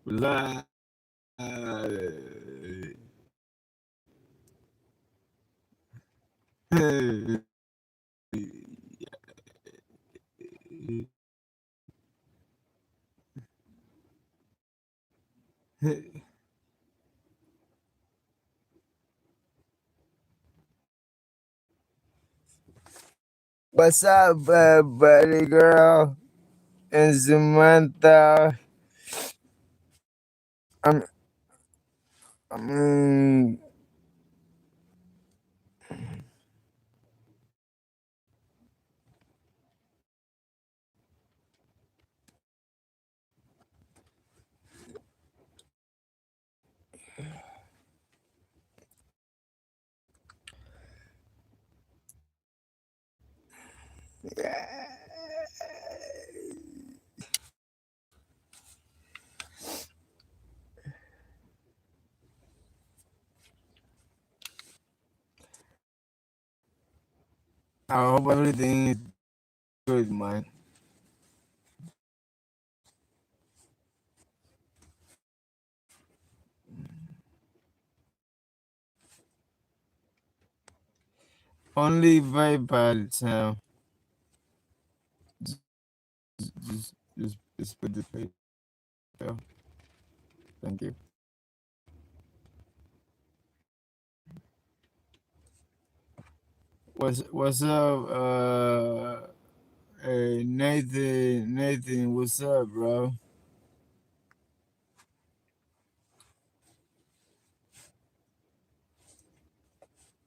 Blah. What's up, buddy girl? And Samantha. I'm, I mean, I hope everything is good, man. Only PayPal, Sam. Just put the PayPal. Thank you. What's up, hey, Nathan, what's up, bro?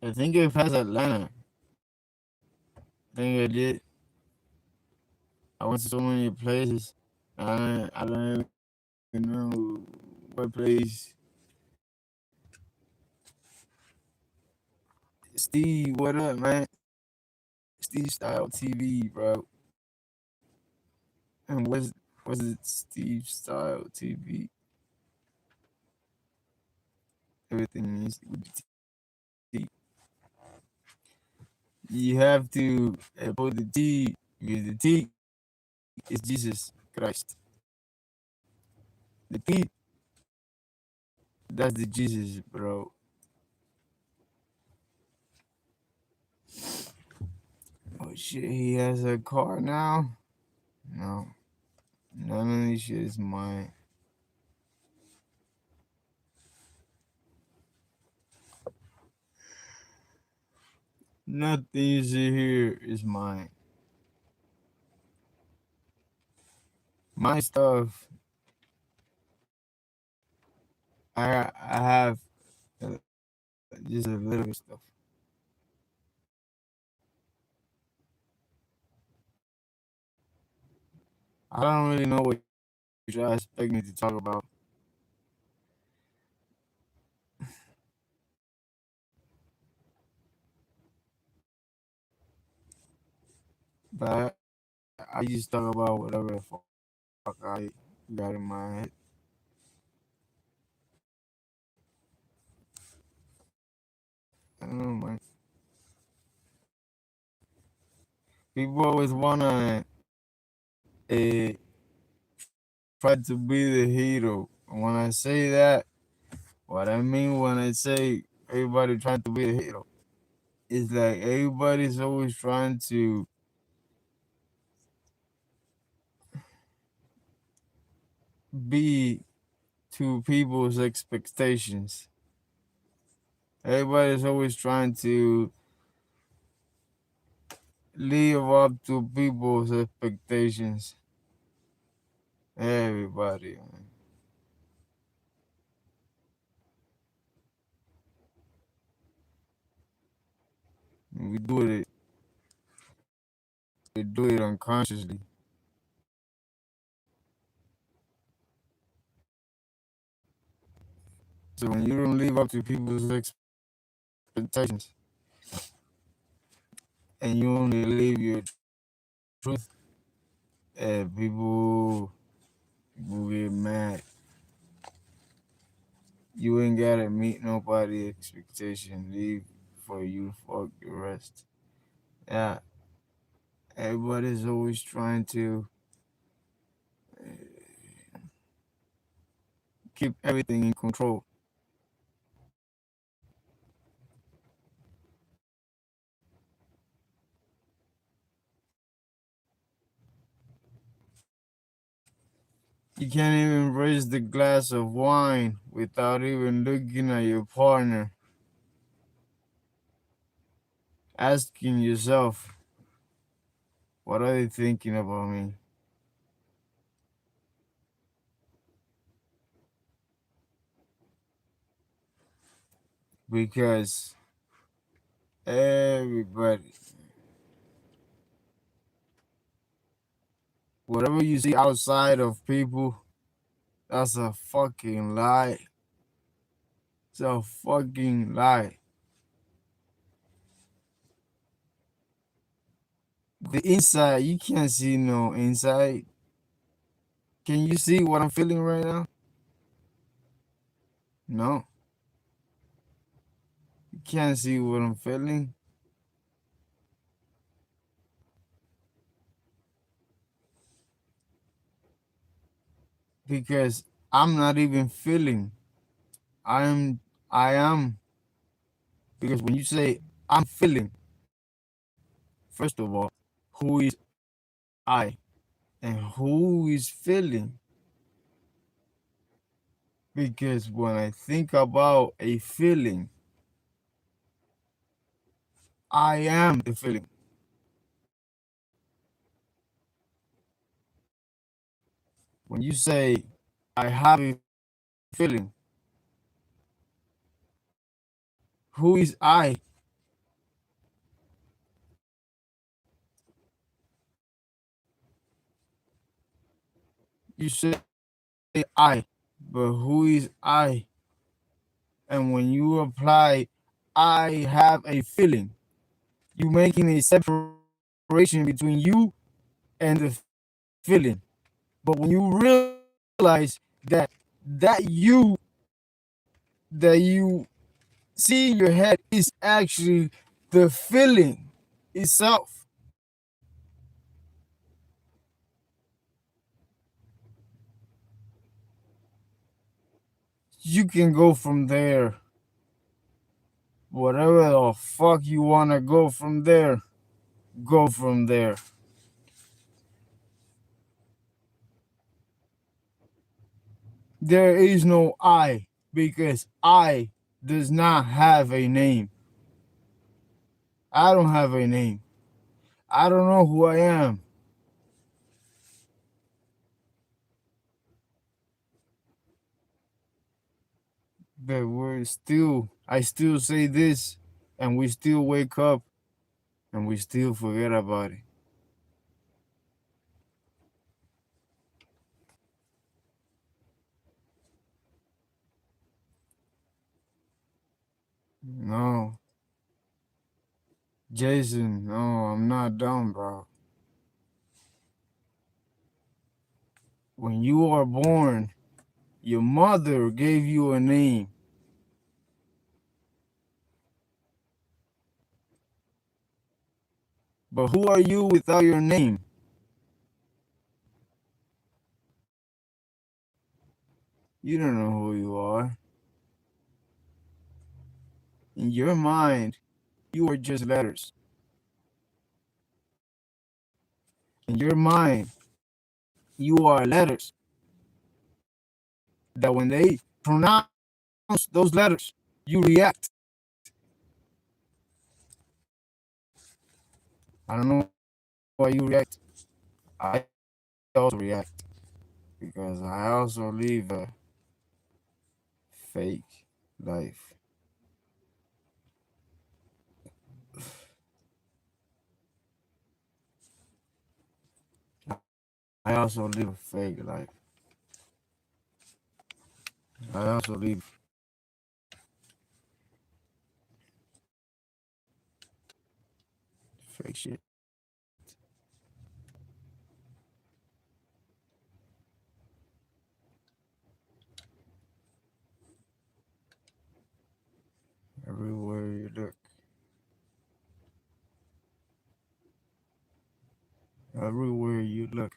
I think it passed Atlanta. I think I did. I went to so many places. I don't even know what place. Steve, what up, man? Steve Style TV, bro. And what's it? Steve Style TV. Everything is with the T. You have to put the T because the T is Jesus Christ. The P, that's the Jesus, bro. Oh shit, he has a car now? No. None of this shit is mine. Nothing you see here is mine. My stuff, I have uh, just a little stuff. I don't really know what you expect me to talk about, but I just talk about whatever the fuck I got in my head. I don't know, man. People always wanna uh, try to be the hero. When I say that, what I mean when I say everybody trying to be the hero, it's like everybody's always trying to be to people's expectations. Everybody's always trying to live up to people's expectations. Everybody, man. We do it. We do it unconsciously. So when you don't live up to people's expectations and you only live your truth, people get mad. You ain't gotta meet nobody expectation. Leave for you. Fuck the rest. Yeah, everybody's always trying to keep everything in control. You can't even raise the glass of wine without even looking at your partner, asking yourself, what are they thinking about me? Because everybody, whatever you see outside of people, that's a fucking lie. It's a fucking lie. The inside, you can't see no inside. Can you see what I'm feeling right now? No, you can't see what I'm feeling because I'm not even feeling. I am, I am, because when you say I'm feeling, first of all, who is I and who is feeling? Because when I think about a feeling, I am the feeling. When you say I have a feeling, who is I? You say I, but who is I? And when you apply, I have a feeling, you making a separation between you and the feeling. But when you realize that that you see in your head is actually the feeling itself, you can go from there. Whatever the fuck you wanna go from there, go from there. There is no I because I does not have a name. I don't have a name. I don't know who I am. But I still say this, and we still wake up and we still forget about it. No, Jason, no, I'm not dumb, bro. When you are born, your mother gave you a name. But who are you without your name? You don't know who you are. In your mind, you are just letters. In your mind, you are letters that when they pronounce those letters, you react. I don't know why you react. I also react because I also live a fake life. I also live a fake life. I also live fake shit. Everywhere you look, everywhere you look,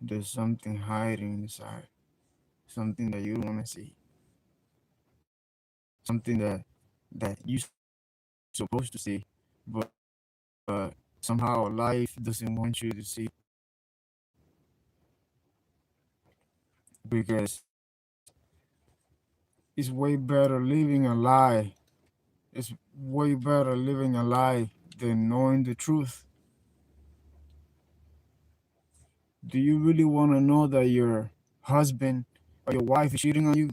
there's something hiding inside, something that you don't want to see, something that you supposed to see, but somehow life doesn't want you to see because it's way better living a lie. It's way better living a lie than knowing the truth. Do you really want to know that your husband or your wife is cheating on you?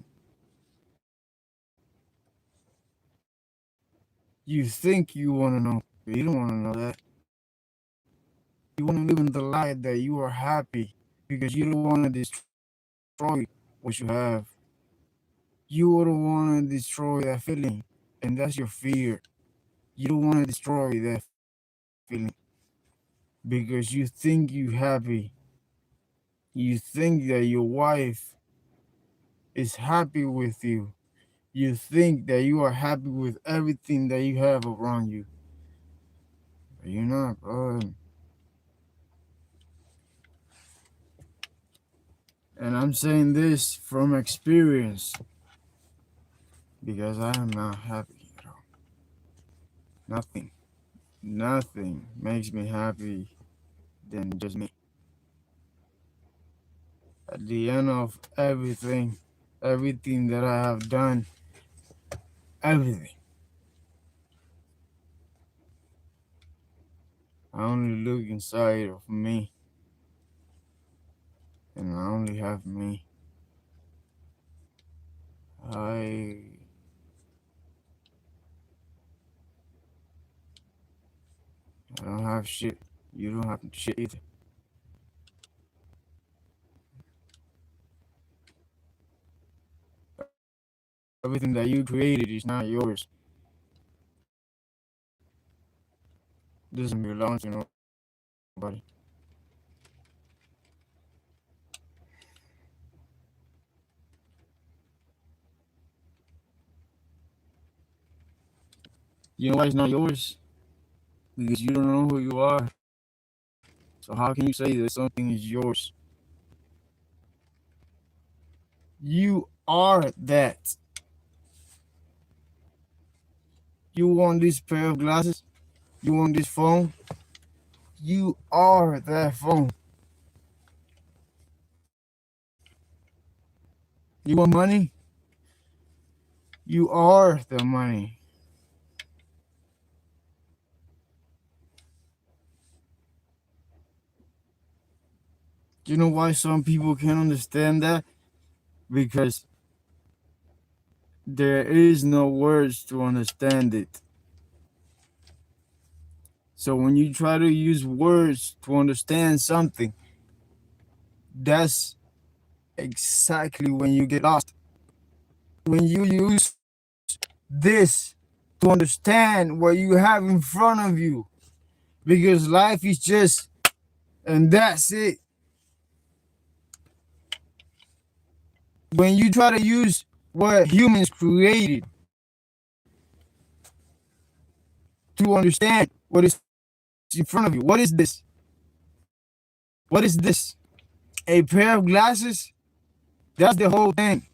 You think you want to know, but you don't want to know that. You want to live in the lie that you are happy because you don't want to destroy what you have. You don't want to destroy that feeling, and that's your fear. You don't want to destroy that feeling because you think you happy. You think that your wife is happy with you. You think that you are happy with everything that you have around you. But you're not, bro. And I'm saying this from experience because I am not happy at all. Nothing, nothing makes me happy than just me. At the end of everything, everything that I have done, everything, I only look inside of me and I only have me. I I don't have shit. You don't have shit either. Everything that you created is not yours. Doesn't belong to nobody. You know why it's not yours? Because you don't know who you are. So how can you say that something is yours? You are that. You want this pair of glasses? You want this phone? You are that phone. You want money? You are the money. You know why some people can't understand that? Because there is no words to understand it. So when you try to use words to understand something, that's exactly when you get lost. When you use this to understand what you have in front of you, because life is just, and that's it. When you try to use what humans created to understand what is in front of you, what is this? What is this? A pair of glasses? That's the whole thing.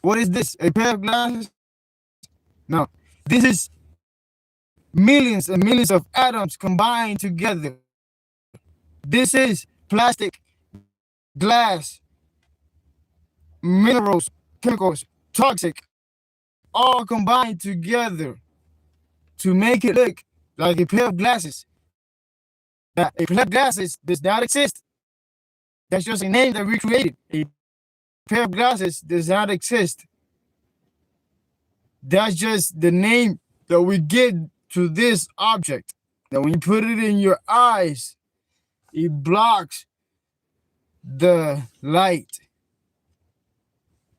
What is this? A pair of glasses? No. This is millions and millions of atoms combined together. This is plastic, glass, minerals, chemicals, toxic, all combined together to make it look like a pair of glasses. That a pair of glasses does not exist. That's just a name that we created. A pair of glasses does not exist. That's just the name that we give to this object. That when you put it in your eyes, it blocks the light.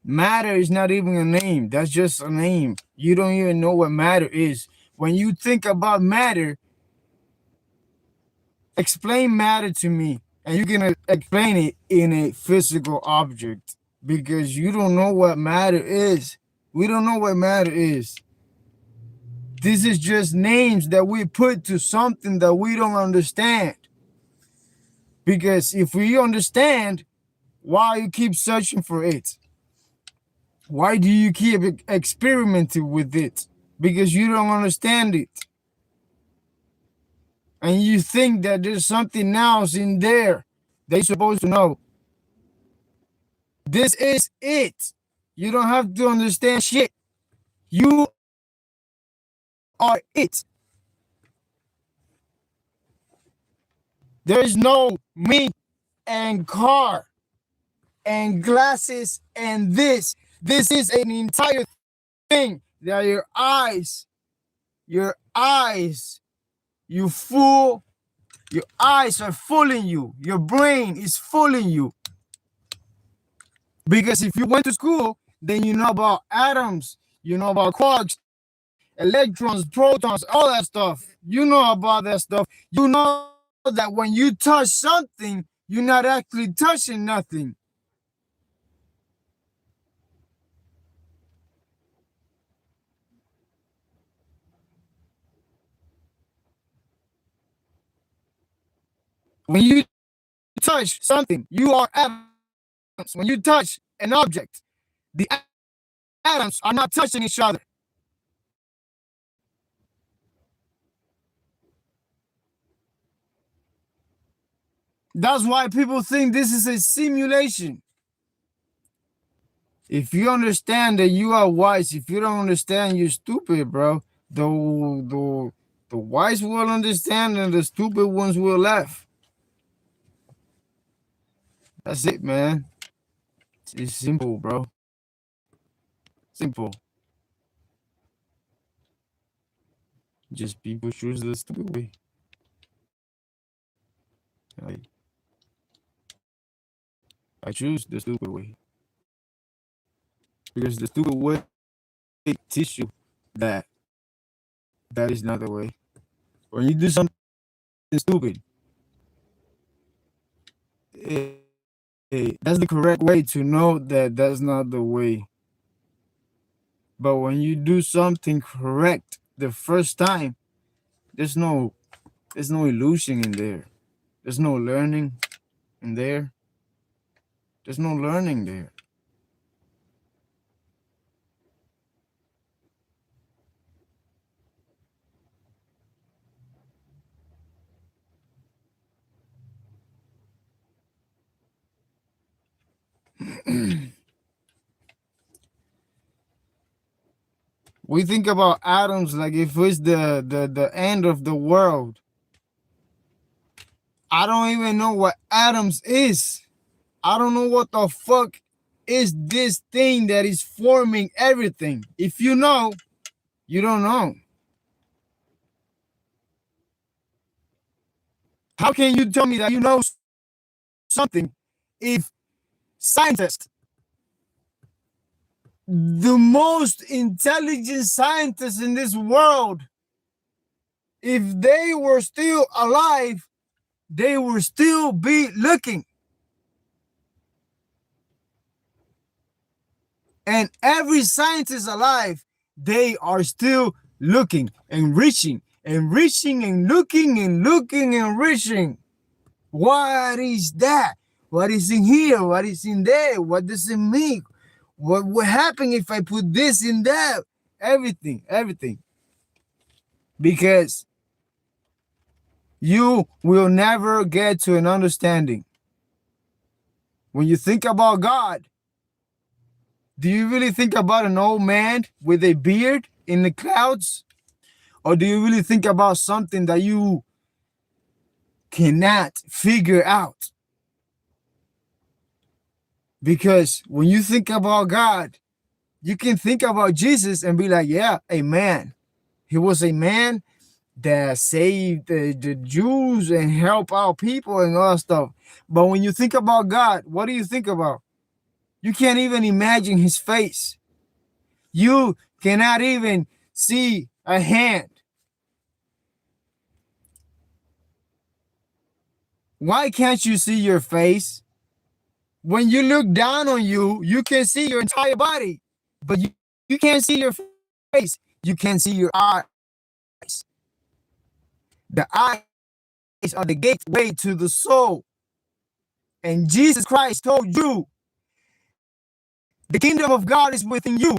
Matter is not even a name. That's just a name. You don't even know what matter is. When you think about matter, explain matter to me. And you're going to explain it in a physical object because you don't know what matter is. We don't know what matter is. This is just names that we put to something that we don't understand. Because if we understand, why you keep searching for it? Why do you keep experimenting with it? Because you don't understand it. And you think that there's something else in there that you're supposed to know. This is it. You don't have to understand shit. You are it. There's no me and car and glasses and this. This is an entire thing that you fool. Your eyes are fooling you. Your brain is fooling you. Because if you went to school, then you know about atoms, you know about quarks, electrons, protons, all that stuff. You know about that stuff. You know that when you touch something, you're not actually touching nothing. When you touch something, you are atoms. When you touch an object, the atoms are not touching each other. That's why people think this is a simulation. If you understand that you are wise, if you don't understand, you're stupid, bro. The wise will understand and the stupid ones will laugh. That's it, man. It's simple, bro. Simple. Just people choose the stupid way. I, I choose the stupid way. Because the stupid way teach you that that is not the way. When you do something stupid, eh, that's the correct way to know that that's not the way. But when you do something correct the first time, there's no there's no illusion in there. There's no learning in there. There's no learning there. We think about atoms like if it's the end of the world. I don't even know what atoms is. I don't know what the fuck is this thing that is forming everything. If you know, you don't know. How can you tell me that you know something if scientists, the most intelligent scientists in this world, if they were still alive, they would still be looking. And every scientist alive, they are still looking and reaching and reaching and looking and looking and reaching. What is that? What is in here? What is in there? What does it mean? What will happen if I put this in there? Everything, everything. Because you will never get to an understanding. When you think about God, do you really think about an old man with a beard in the clouds? Or do you really think about something that you cannot figure out? Because when you think about God, you can think about Jesus and be like, yeah, a man. He was a man that saved the Jews and helped out people and all that stuff. But when you think about God, what do you think about? You can't even imagine his face. You cannot even see a hand. Why can't you see your face? When you look down on you, you can see your entire body, but can't see your face, you can see your eyes. The eyes are the gateway to the soul. And Jesus Christ told you, the kingdom of God is within you.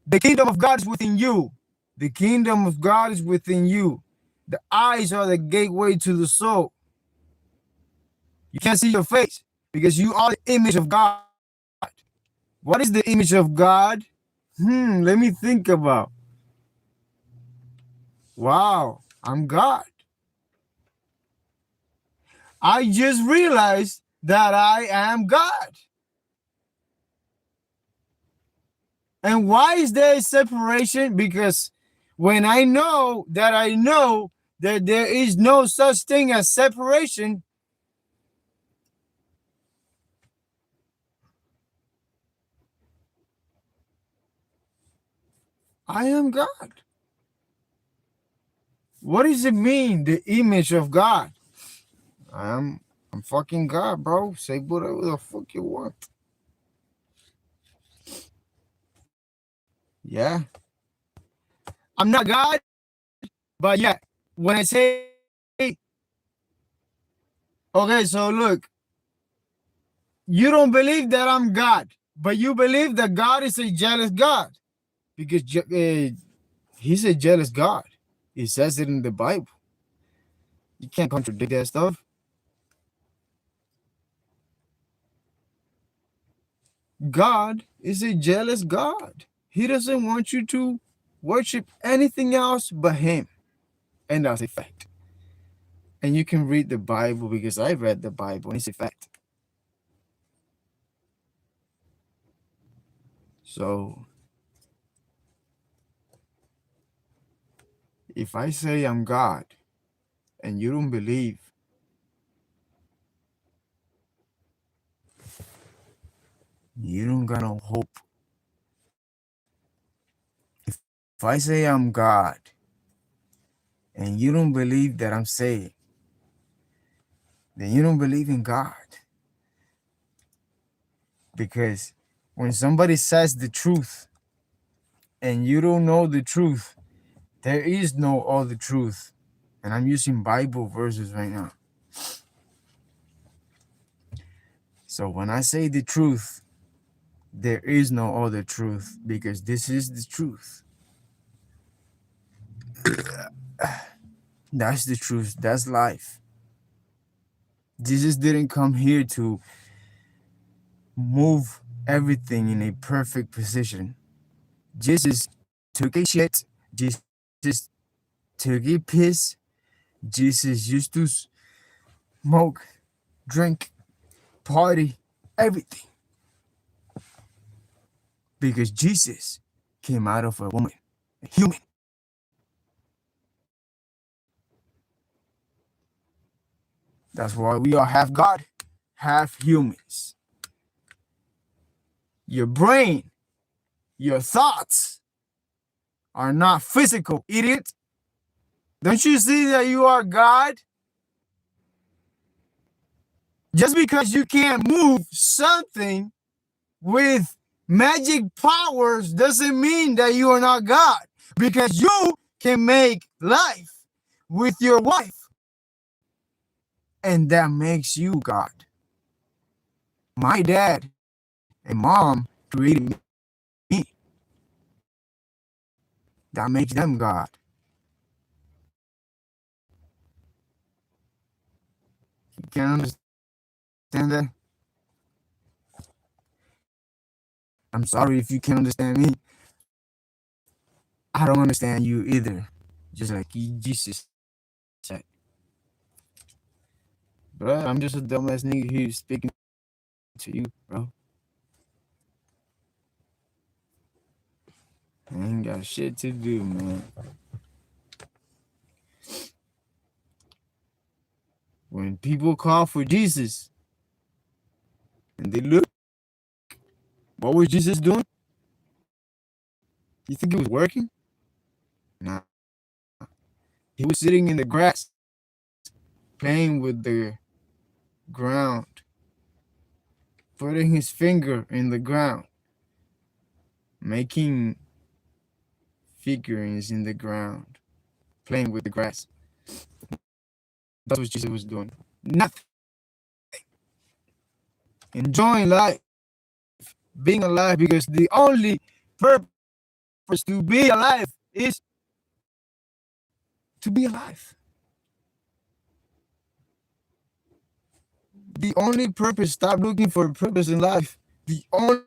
The kingdom of God is within you. The kingdom of God is within you. The eyes are the gateway to the soul. You can't see your face because you are the image of God. What is the image of God? Let me think about. Wow, I'm God. I just realized that I am God. And why is there a separation? Because when I know that there is no such thing as separation, I am God. What does it mean, the image of God? I'm fucking God, bro. Say whatever the fuck you want. Yeah. I'm not God, but yeah. When I say, okay, so look, you don't believe that I'm God, but you believe that God is a jealous God because he's a jealous God. He says it in the Bible. You can't contradict that stuff. God is a jealous God. He doesn't want you to worship anything else but him. And that's a fact. And you can read the Bible because I read the Bible and it's a fact. So if I say I'm God and you don't believe, you don't got no hope. If I say I'm God and you don't believe that I'm saying, then you don't believe in God. Because when somebody says the truth and you don't know the truth, there is no other truth. And I'm using Bible verses right now. So when I say the truth, there is no other truth because this is the truth. That's the truth. That's life. Jesus didn't come here to move everything in a perfect position. Jesus took a shit. Jesus took a piss. Jesus used to smoke, drink, party, everything. Because Jesus came out of a woman, a human. That's why we are half God, half humans. Your brain, your thoughts are not physical, idiot. Don't you see that you are God? Just because you can't move something with magic powers doesn't mean that you are not God. Because you can make life with your wife, and that makes you God. My dad and mom created me. That makes them God. You can't understand that? I'm sorry if you can't understand me. I don't understand you either. Just like Jesus said. Bro, I'm just a dumbass nigga here speaking to you, bro. I ain't got shit to do, man. When people call for Jesus and they look, what was Jesus doing? You think he was working? Nah. He was sitting in the grass, playing with the ground, putting his finger in the ground, making figurines in the ground, playing with the grass. That's what Jesus was doing. Nothing. Enjoying life, being alive, because the only purpose to be alive is to be alive. The only purpose, stop looking for a purpose in life. The only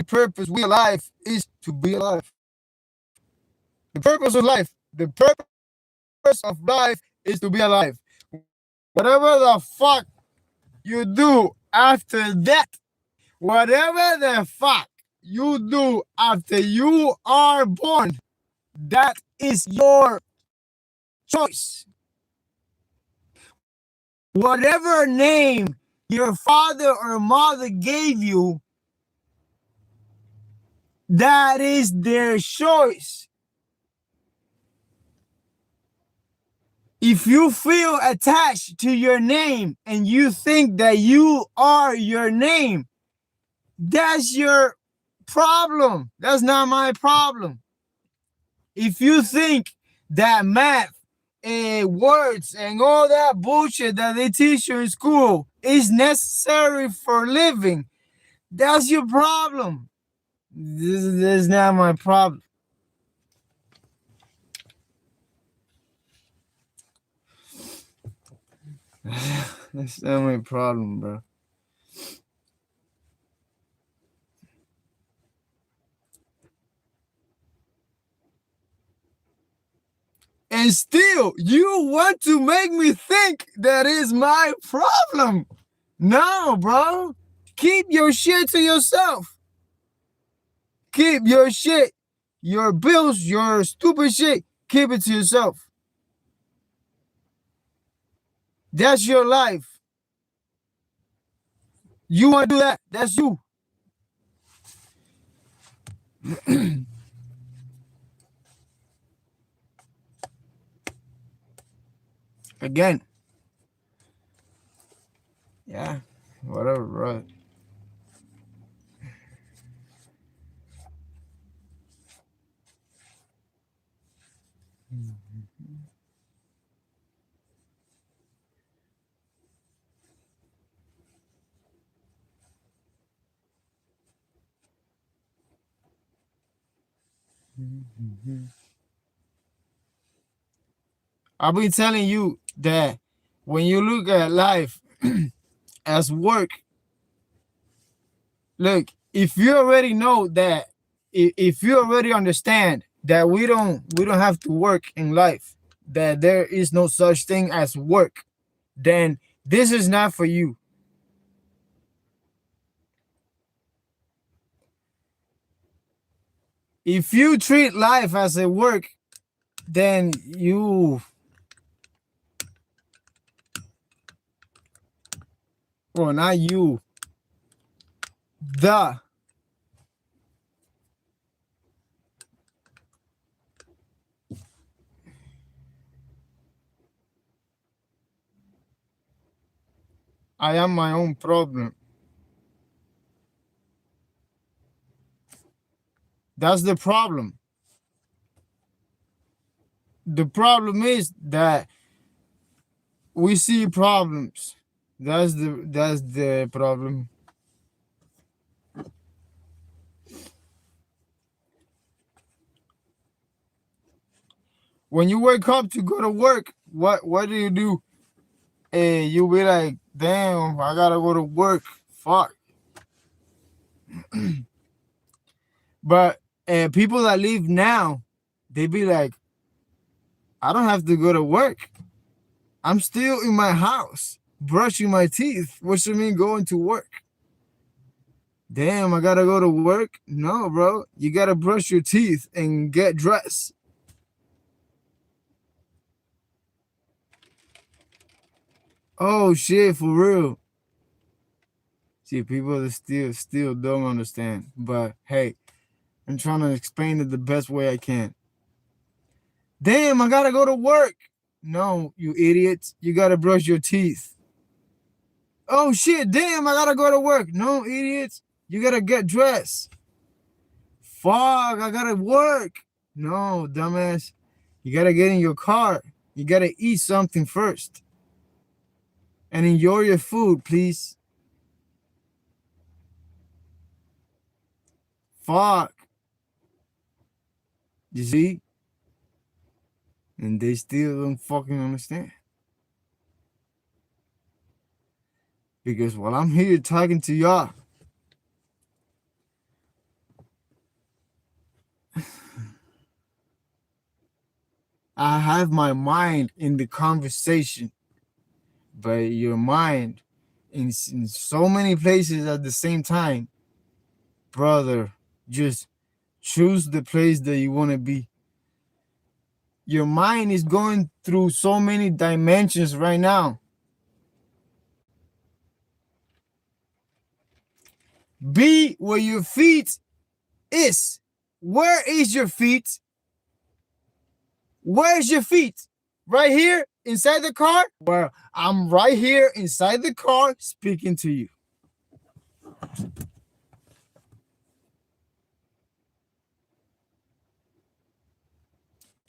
purpose we alive is to be alive. The purpose of life, the purpose of life is to be alive. Whatever the fuck you do after that, whatever the fuck you do after you are born, that is your choice. Whatever name your father or mother gave you, that is their choice. If you feel attached to your name and you think that you are your name, that's your problem. That's not my problem. If you think that math and words and all that bullshit that they teach you in school is necessary for living, that's your problem. This is not my problem. That's not my problem, bro. And still, you want to make me think that is my problem. No, bro. Keep your shit to yourself. Keep your shit, your bills, your stupid shit, keep it to yourself. That's your life. You want to do that? That's you. Again. Yeah, whatever, bro. I've been telling you that when you look at life as work, look, if you already know that, if you already understand that we don't have to work in life, that there is no such thing as work, then this is not for you. If you treat life as a work, then well, not you, the I am my own problem. That's the problem. The problem is that we see problems. That's the problem. When you wake up to go to work, what do you do? Hey, you be like, damn, I gotta go to work. Fuck. But people that leave now, they be like, I don't have to go to work. I'm still in my house, brushing my teeth. What you mean going to work? Damn, I gotta go to work? No, bro. You gotta brush your teeth and get dressed. Oh shit, for real. See, people still don't understand. But hey, I'm trying to explain it the best way I can. Damn, I gotta go to work. No, you idiots. You gotta brush your teeth. Oh shit, damn, I gotta go to work. No, idiots. You gotta get dressed. Fuck, I gotta work. No, dumbass. You gotta get in your car. You gotta eat something first. And enjoy your food, please. Fuck. You see? And they still don't fucking understand. Because while I'm here talking to y'all, I have my mind in the conversation, but your mind in so many places at the same time, brother, just choose the place that you want to be. Your mind is going through so many dimensions right now. Be where your feet is. Where is your feet? Where's your feet? Right here inside the car? Well, I'm right here inside the car speaking to you.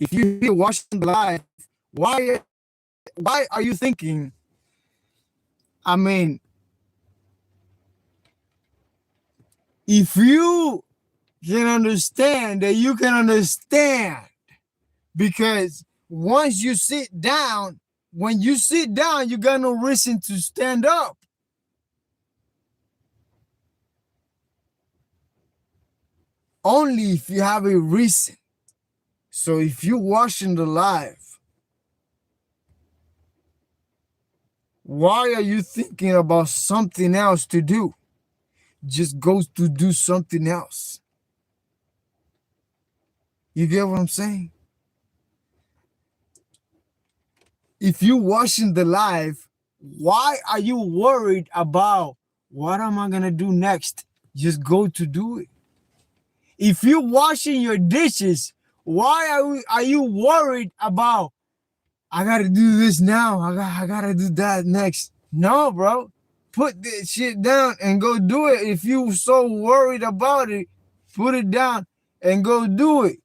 If you're here watching the live, why are you thinking? I mean, if you can understand that you can understand, because once you sit down, when you sit down, you got no reason to stand up. Only if you have a reason. So if you're watching the live, why are you thinking about something else to do? Just go to do something else. You get what I'm saying? If you're watching the live, why are you worried about what am I gonna do next? Just go to do it. If you're washing your dishes, why are you worried about I gotta do this now? I gotta do that next. No, bro. Put this shit down and go do it. If you so worried about it, put it down and go do it.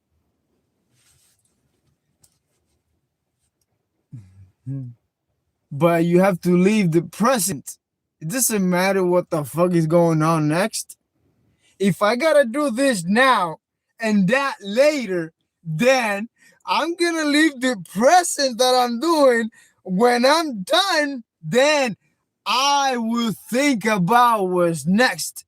But you have to leave the present. It doesn't matter what the fuck is going on next. If I gotta do this now and that later, then I'm gonna leave the present that I'm doing. When I'm done, then I will think about what's next.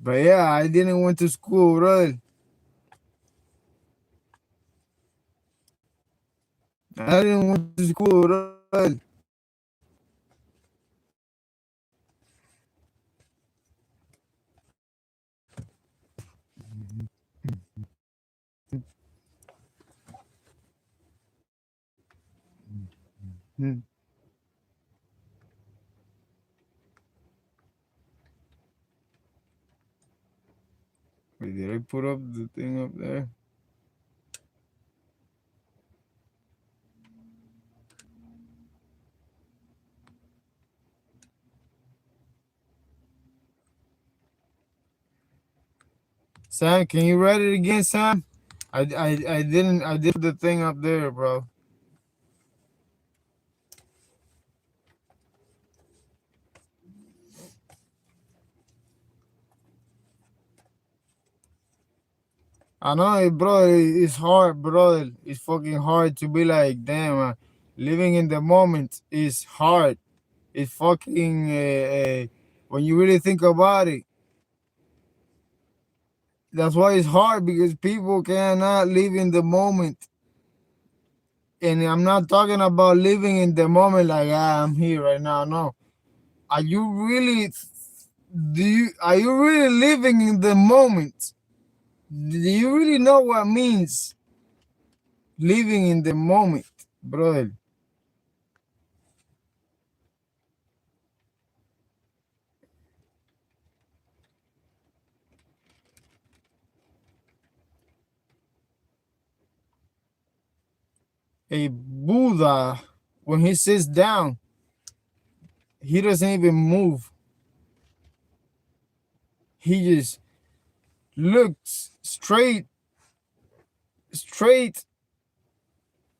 But yeah, I didn't went to school, right? I didn't went to school, right? Hmm. Wait, did I put up the thing up there? Sam, can you write it again, Sam? I did the thing up there, bro. I know it, bro. It's hard, bro. It's fucking hard to be like, damn, living in the moment is hard. It's fucking, when you really think about it, that's why it's hard because people cannot live in the moment. And I'm not talking about living in the moment like, I'm here right now. No. Are you really, are you really living in the moment? Do you really know what means living in the moment, brother? A Buddha. when he sits down, he doesn't even move. He just looks straight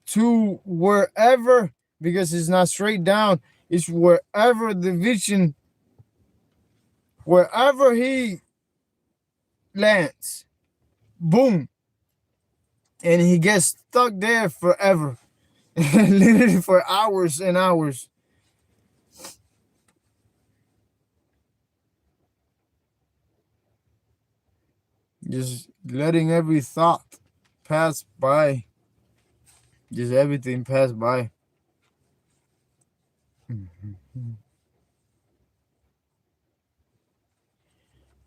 to wherever, because it's not straight down, it's wherever the vision, wherever he lands, boom, and he gets stuck there forever, literally for hours and hours, just letting every thought pass by, just everything pass by.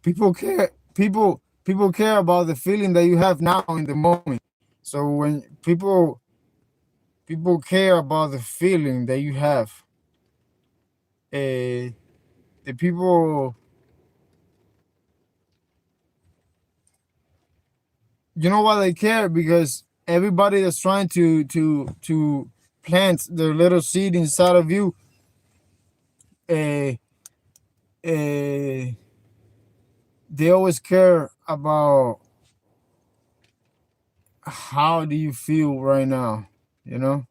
People care. People care about the feeling that you have now in the moment. So when people care about the feeling that you have, the people, you know why they care? Because everybody that's trying to plant their little seed inside of you, uh, uh, they always care about how do you feel right now, you know.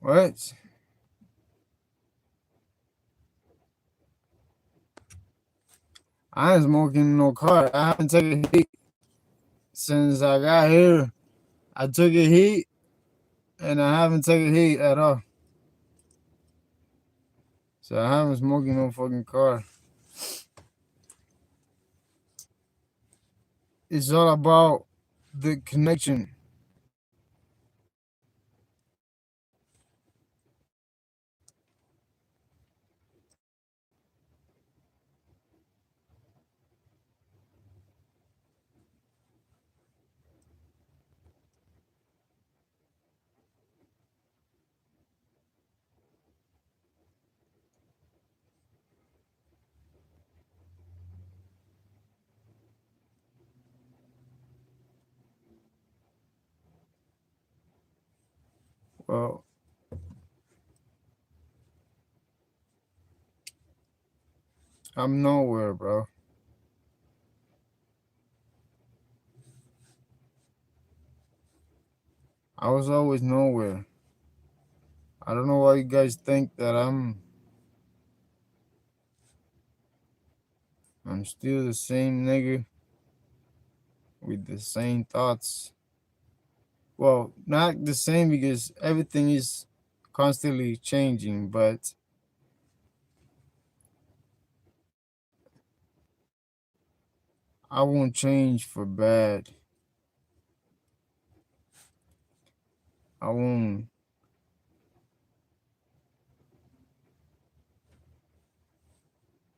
What? I ain't smoking no car. I haven't taken heat since I got here. I took a heat and I haven't taken heat at all. So I haven't smoking no fucking car. It's all about the connection. Well, I'm nowhere, bro. I was always nowhere. I don't know why you guys think that I'm still the same nigga with the same thoughts. Well, not the same because everything is constantly changing, but I won't change for bad. I won't.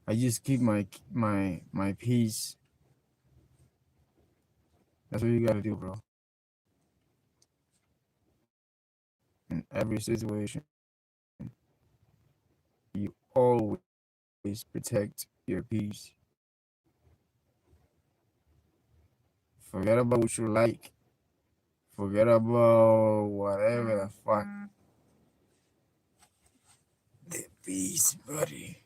I just keep my peace. That's what you gotta do, bro. In every situation, you always protect your peace. Forget about what you like. Forget about whatever the fuck. The peace, buddy.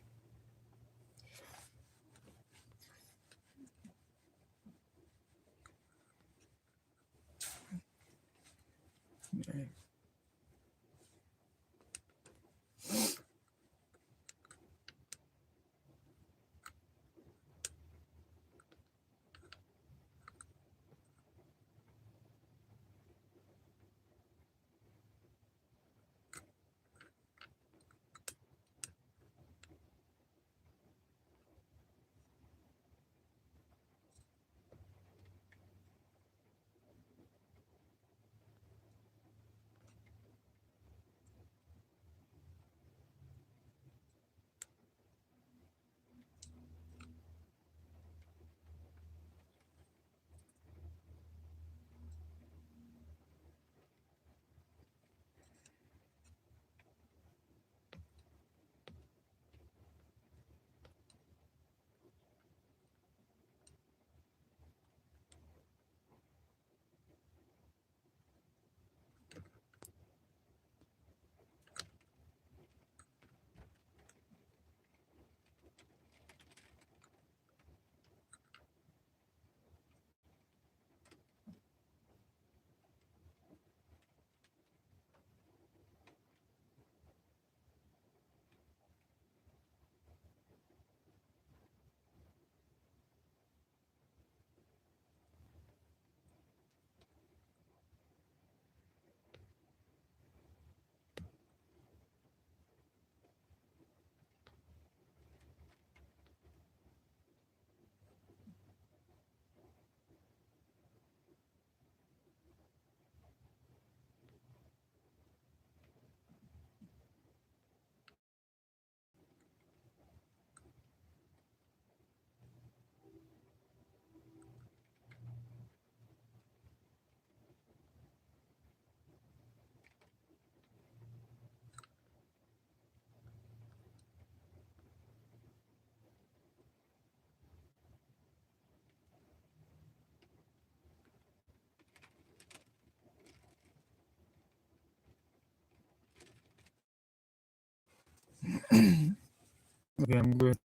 Okay, I'm good.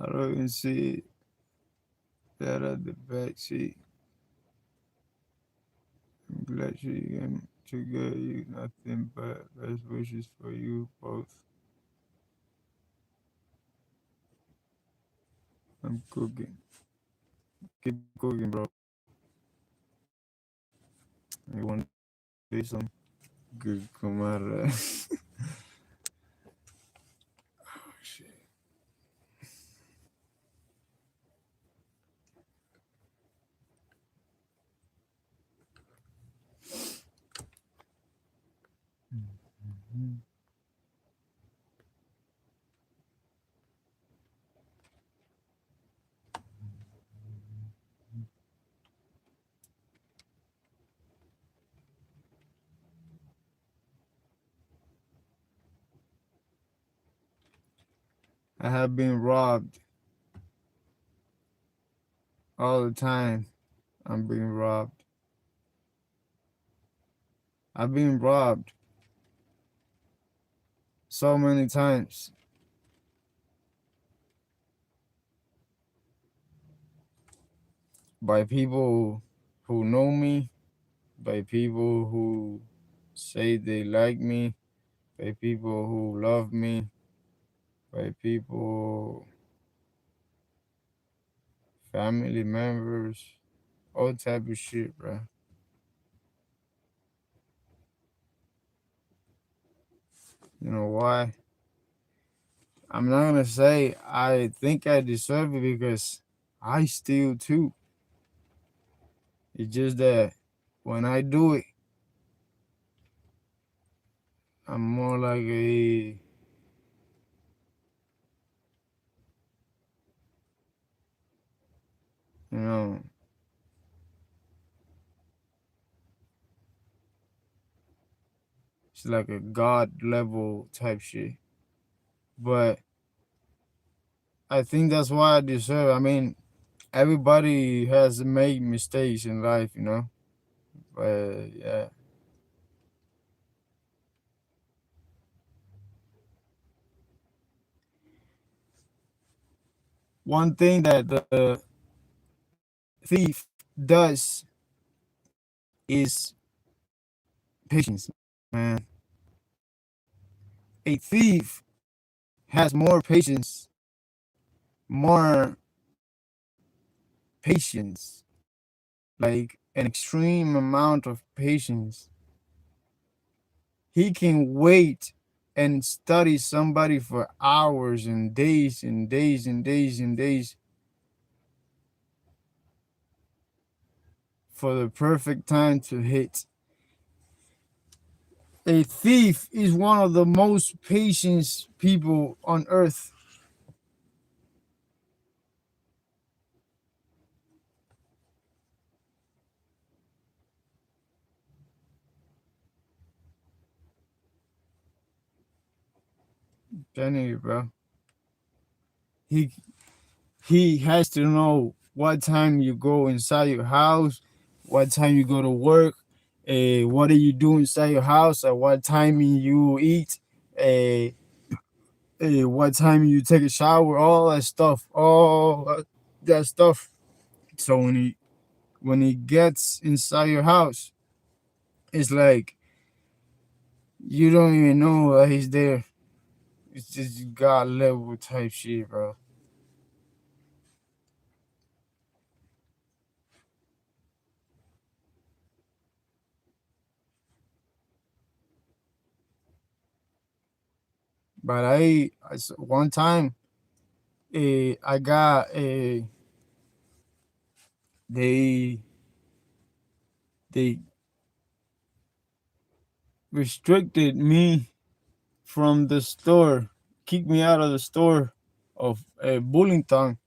I don't even see that at the back seat. I'm glad you came to get you nothing but best wishes for you both. I'm cooking. Keep cooking, bro. You want to do some good come out of that. Shit. Mhm. I have been robbed all the time. I'm being robbed. I've been robbed so many times by people who know me, by people who say they like me, by people who love me, by people, family members, all type of shit, bro. You know why? I'm not gonna say I think I deserve it because I steal too. It's just that when I do it, I'm more like you know, it's like a god level type shit. But I think that's why I deserve. I mean, everybody has made mistakes in life, you know. But yeah, one thing that the thief does is patience, man. A thief has more patience, more patience, like an extreme amount of patience. He can wait and study somebody for hours and days and days and days and days for the perfect time to hit. A thief is one of the most patient people on earth. Telling you, bro. He he has to know what time you go inside your house, what time you go to work, what do you do inside your house, at what time you eat, uh, what time you take a shower, all that stuff, all that stuff. So when he gets inside your house, it's like you don't even know that he's there. It's just God level type shit, bro. But one time, I got a they they restricted me from the store, kicked me out of the store of Bullington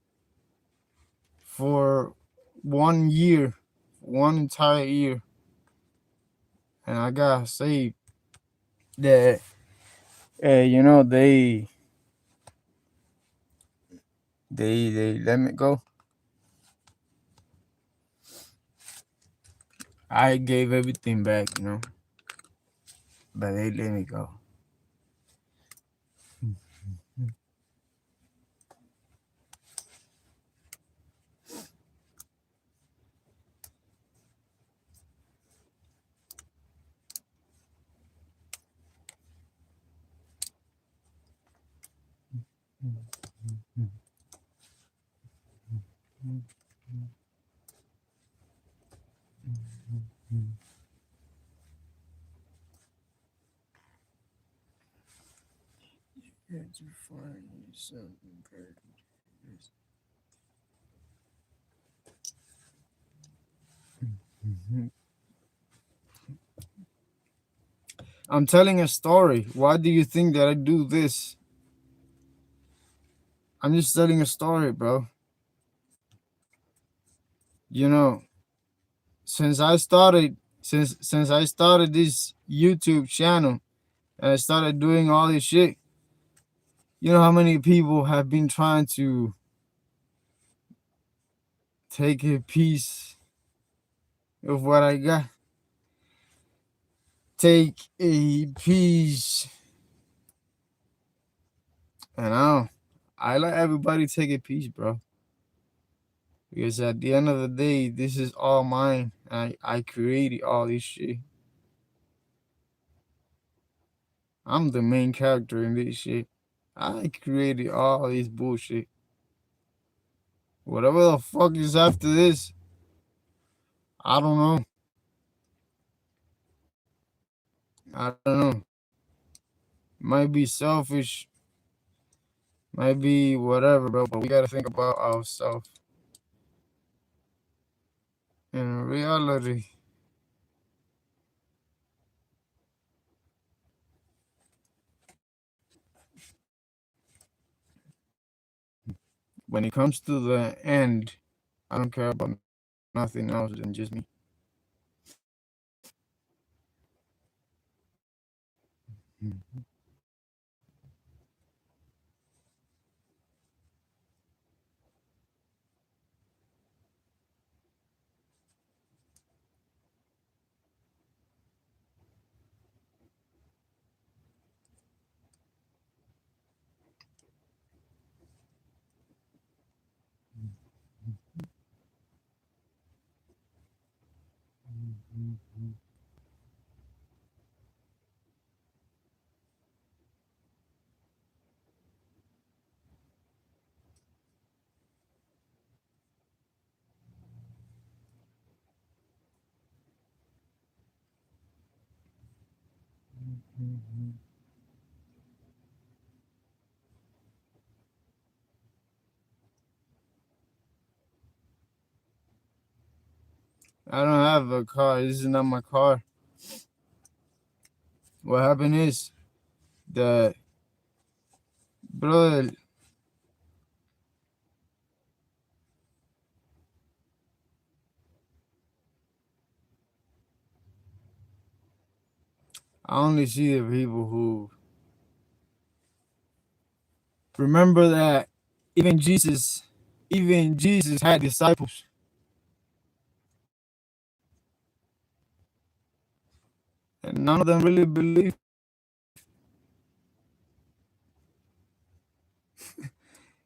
for 1 year, one entire year, and I got saved. that you know they let me go. I gave everything back, but they let me go. I'm telling a story. Why do you think that I do this? I'm just telling a story, bro. You know, since I started this YouTube channel and I started doing all this shit, you know how many people have been trying to take a piece of what I got? Take a piece. And I let everybody take a piece, bro. Because at the end of the day, this is all mine. I created all this shit. I'm the main character in this shit. I created all this bullshit. Whatever the fuck is after this, I don't know. I don't know. Might be selfish, might be whatever, bro. But we gotta think about ourselves. In reality, when it comes to the end, I don't care about nothing else than just me. I don't have a car. This is not my car. What happened is that, brother, I only see the people who remember that even Jesus, even Jesus had disciples, and none of them really believed.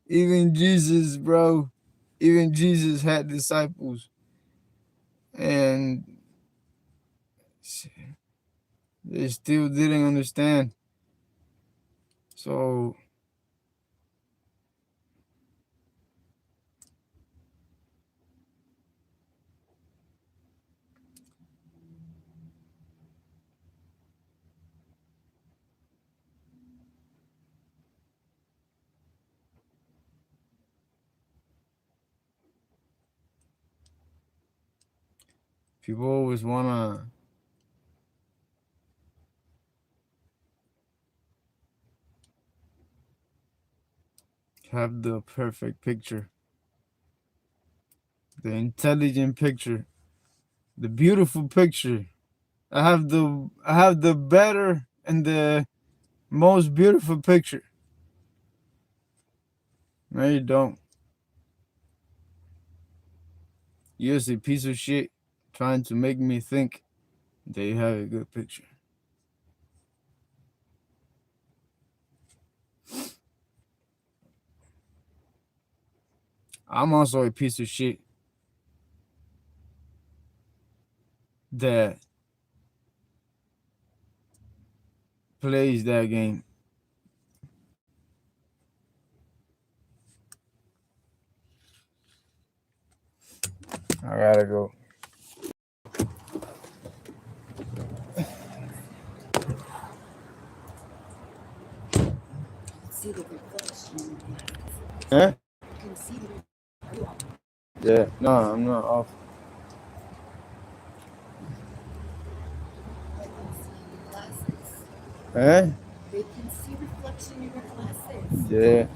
Even Jesus, bro, even Jesus had disciples, and they still didn't understand. So people always wanna have the perfect picture, the intelligent picture, the beautiful picture. I have the better in the most beautiful picture. No, you don't. You're just a piece of shit trying to make me think that you have a good picture. I'm also a piece of shit that plays that game. I gotta go. See the reflection. Huh? You can see the. Are you off? Yeah. No, I'm not off. I can see in your glasses. Huh? They can see reflection in your glasses. Yeah.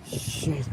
Shit.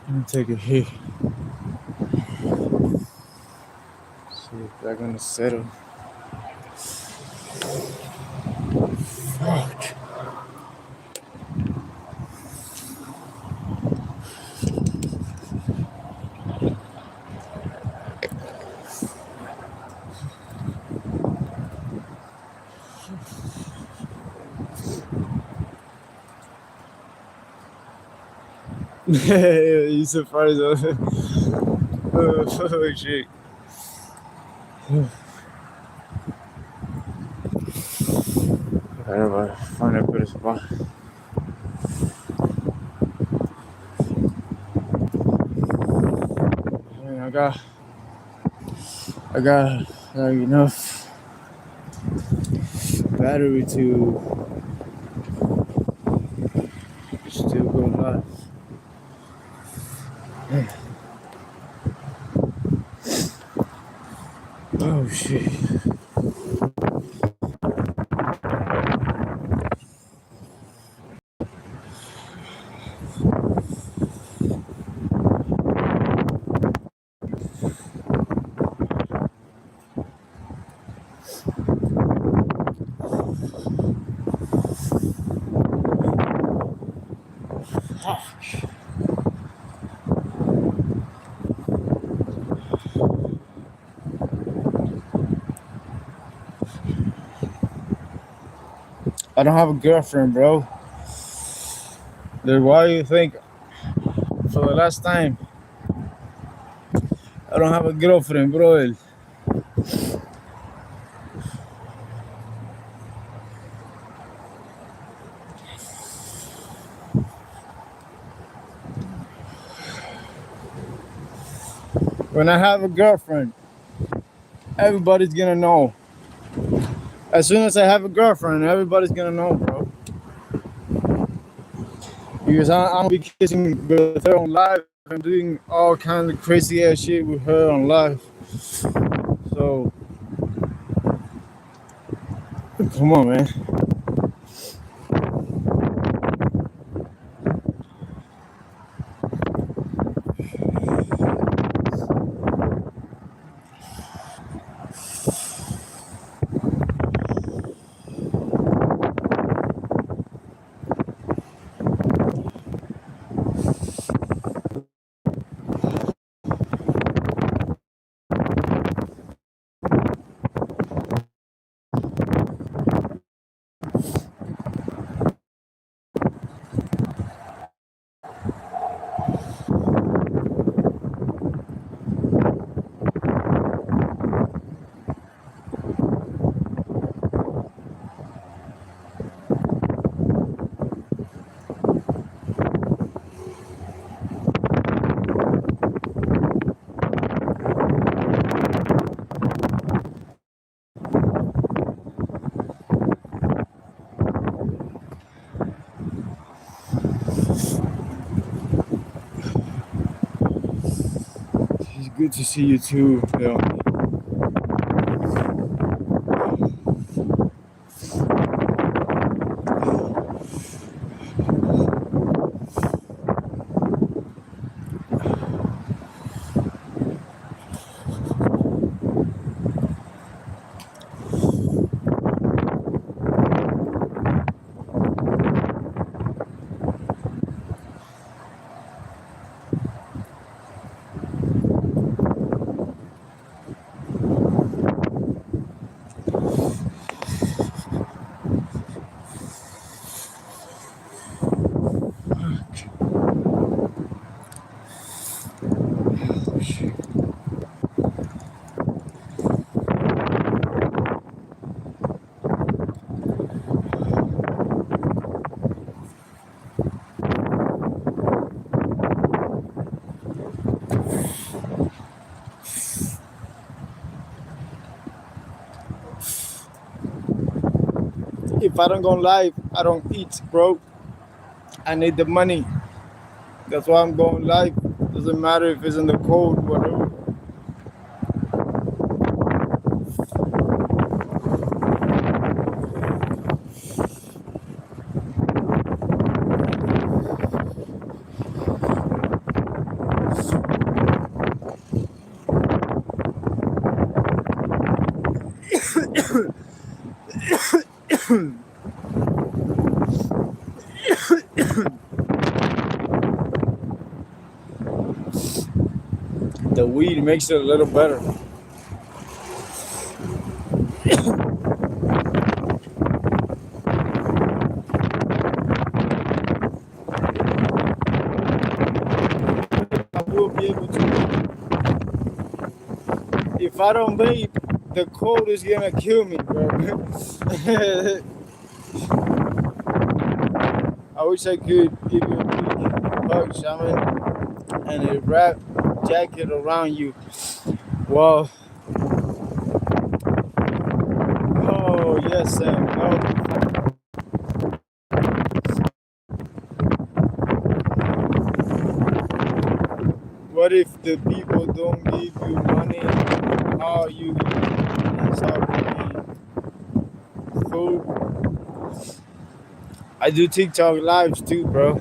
Let me take a hit. See if they're gonna settle. Fuck. You surprised us. Oh shit. I gotta find a better spot. I mean, I got like enough battery to still go live. Oh shit. I don't have a girlfriend, bro. Then why you think for the last time I don't have a girlfriend, bro? When I have a girlfriend, everybody's gonna know. As soon as I have a girlfriend, everybody's gonna know, bro. Because I'm be kissing with her on live and doing all kinds of crazy ass shit with her on live. So come on, man. It's good to see you too, Bill. If I don't go live, I don't eat, bro. I need the money. That's why I'm going live. Doesn't matter if it's in the cold, whatever. The weed makes it a little better. I will be able to. If I don't vape, the cold is gonna kill me, bro. I wish I could give you a big hug, shaman, and a wrap jacket around you. Well, oh yes, Sam. No. What if the people don't give you money? How are you gonna food? I do TikTok lives too, bro.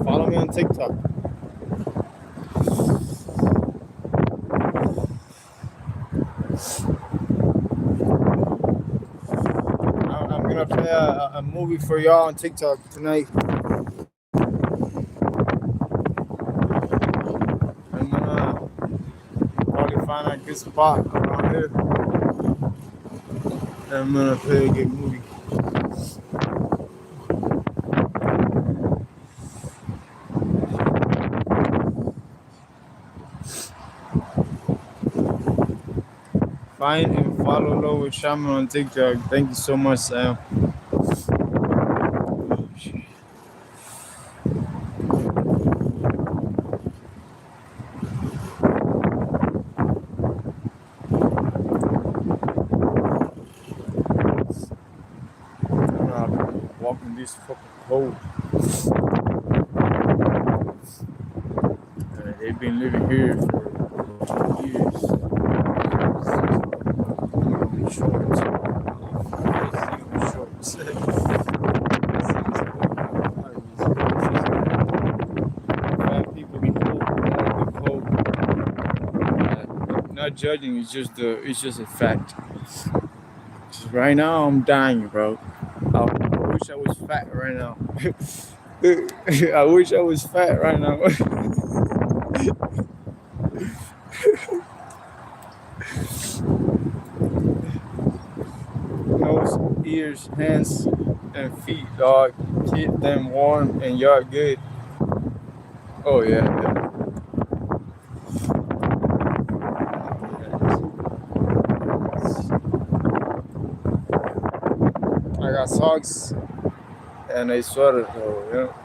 Follow me on TikTok. I'm gonna play a movie for y'all on TikTok tonight. good spot around here. And I'm gonna play a good movie. Find and follow Lower Shaman on TikTok. Thank you so much, Sam. I'm walking this fucking cold. They've been living here for years. Shorts. Fat people be cold. Not judging. It's just a fact. Right now, I'm dying, bro. I wish I was fat right now. I wish I was fat right now. Nose, ears, hands, and feet, dog. Keep them warm and you're good. Oh yeah. I got socks and a sweater, so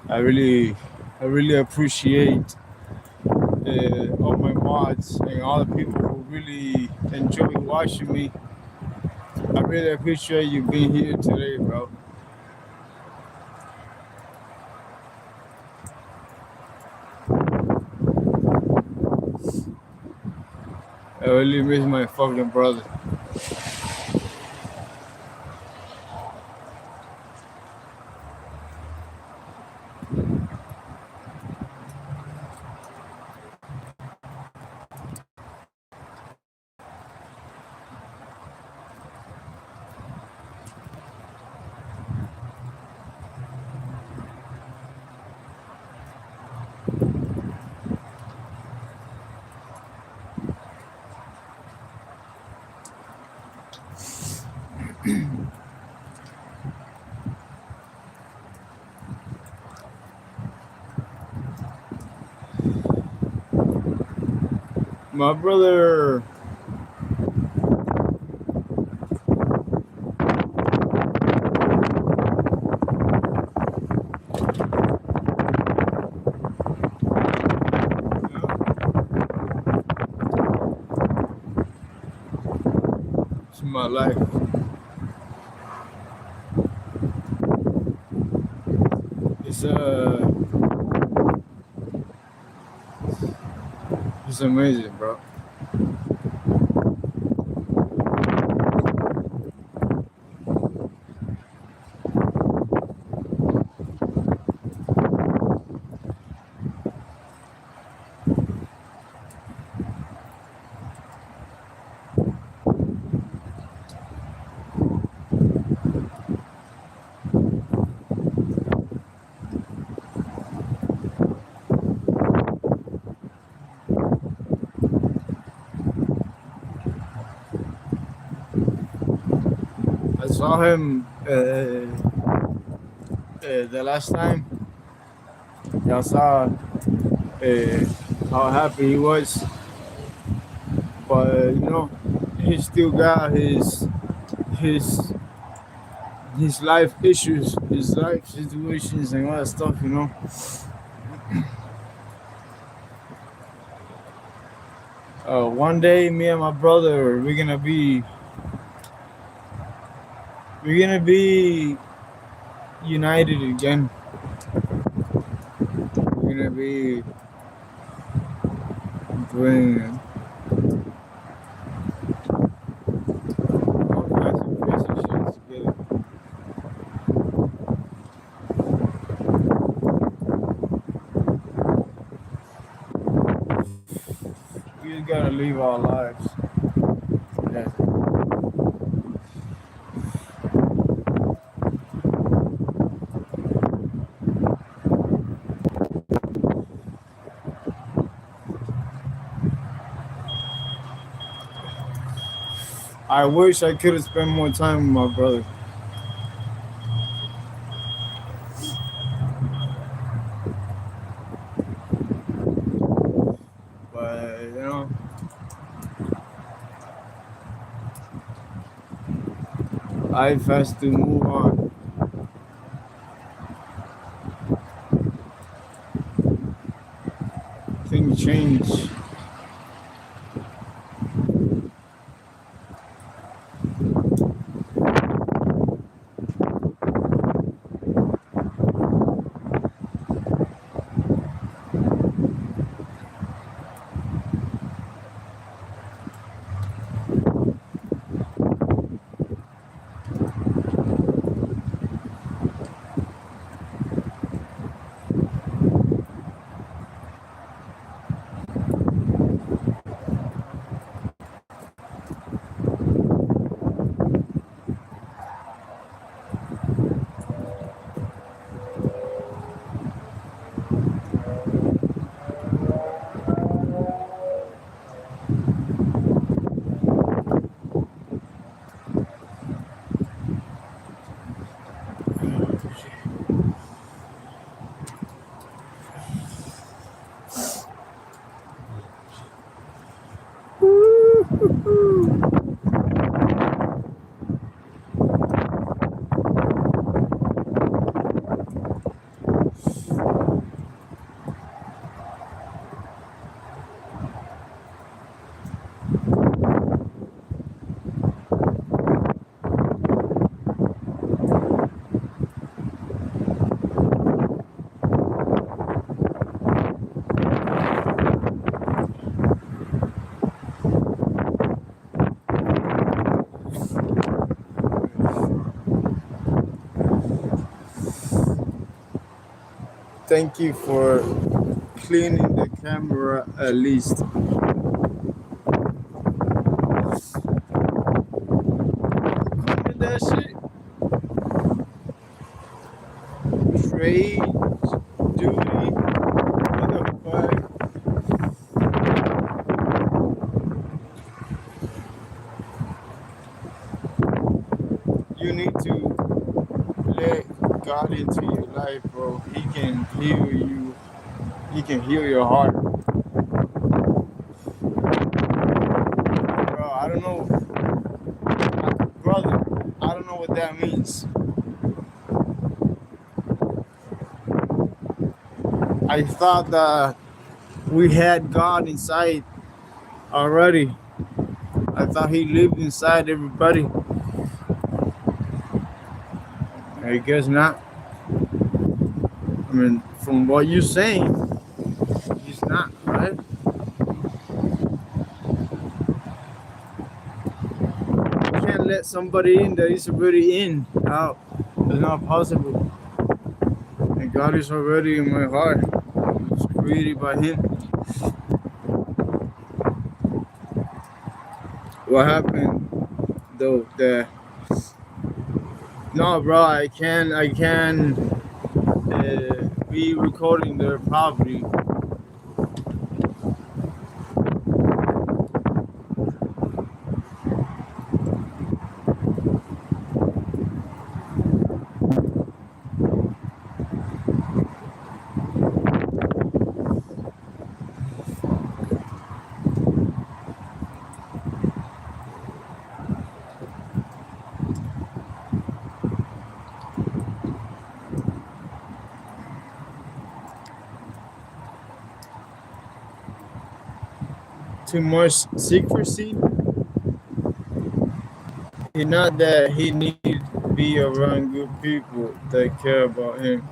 I really, I really appreciate all my mods and all the people who really enjoy watching me. I really appreciate you being here today, bro. I really miss my fucking brother. My brother. It's my life. It's it's amazing, bro. I saw him the last time. I saw how happy he was, but he still got his life issues. his life situations and all that stuff, you know. One day, me and my brother, we're gonna be united again. We're gonna be doing all kinds of crazy shit together. We just gotta live our lives. That's it. I wish I could have spent more time with my brother, but life has to move on. Things change. Thank you for cleaning the camera at least. Cleaning that shit. Trade, duty, what the fuck? You need to let God into your life, bro. He can heal you. He can heal your heart. Bro, I don't know. Brother, I don't know what that means. I thought that we had God inside already. I thought He lived inside everybody. I guess not. I mean, from what you're saying, He's not, right? You can't let somebody in that is already in. Out. It's not possible. And God is already in my heart. It's created by Him. What happened though? No, bro. I can be recording their property. too much secrecy. It's not that he need to be around good people that care about him.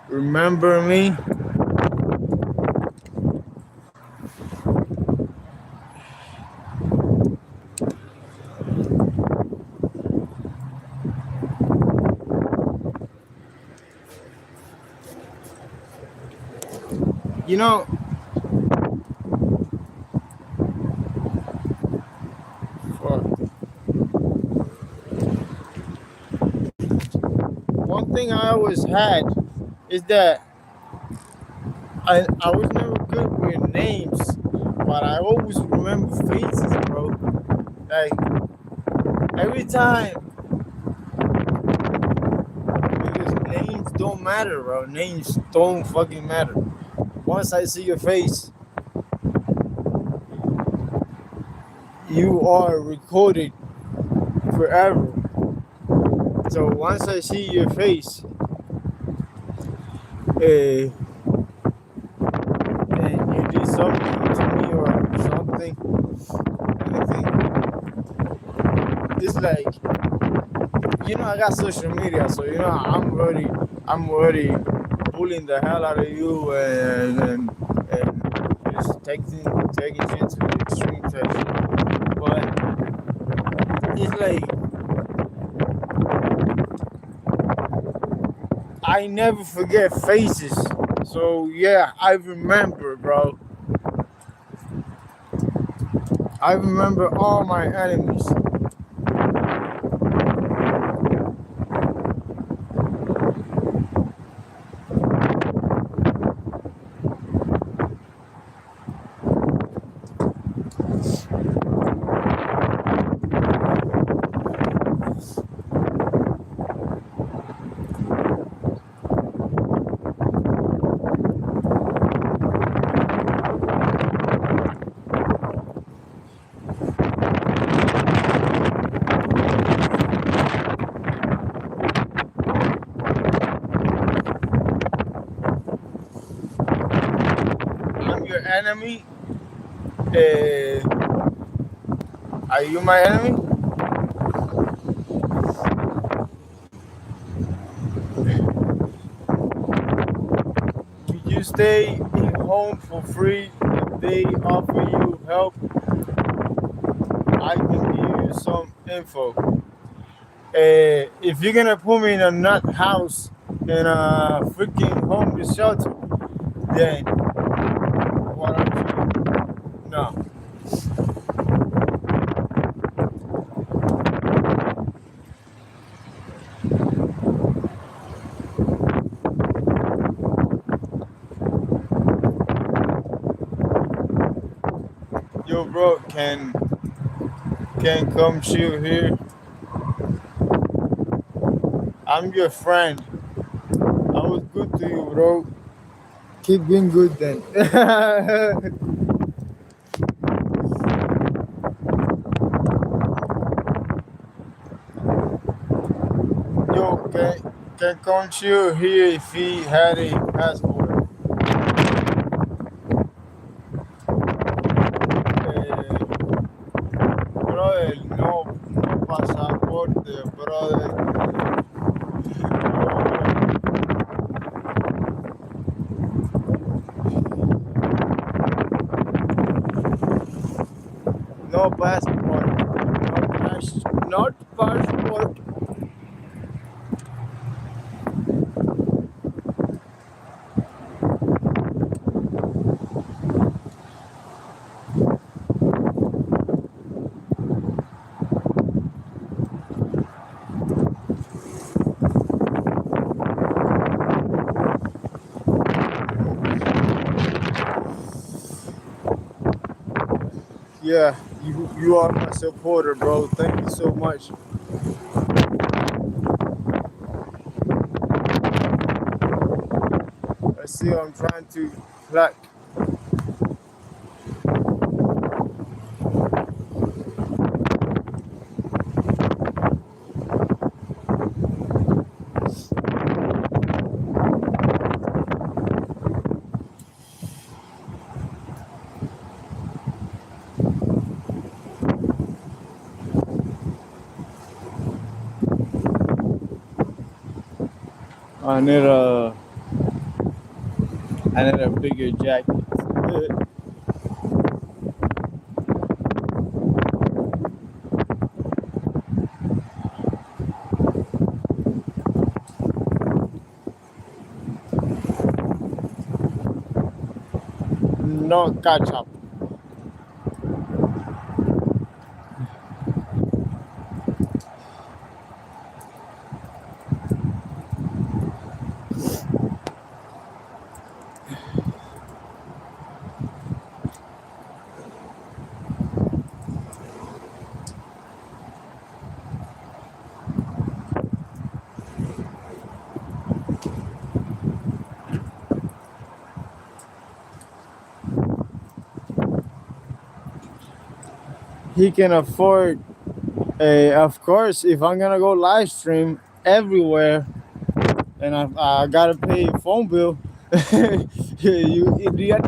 Remember me? You know, fuck. One thing I always had is that I was never good with names, but I always remember faces, bro. Like every time, because names don't matter, bro. Names don't fucking matter. Once I see your face, you are recorded forever. So once I see your face, and you did something to me or something, anything, it's like I got social media, so I'm already bullying the hell out of you and just taking shit to the extreme type shit. But it's like I never forget faces. So yeah, I remember, bro. I remember all my enemies. I'm your enemy. Uh, are you my enemy? Could you stay in home for free if they offer you help? I can give you some info. If you're gonna put me in a nut house in a freaking homeless shelter, then what I'm saying, no. Yo, bro, can come chill here. I'm your friend. I was good to you, bro. Keep being good then. Yo, can come chill here if he had a passport. Brother, no pasaporte, brother. No passport. Not passport. Yeah, you are my supporter, bro. Thank you so much. I see I'm trying to clack. I need a I need a bigger jacket. No ketchup. He can afford a. Of course, if I'm gonna go live stream everywhere, and I gotta pay a phone bill, you idiot.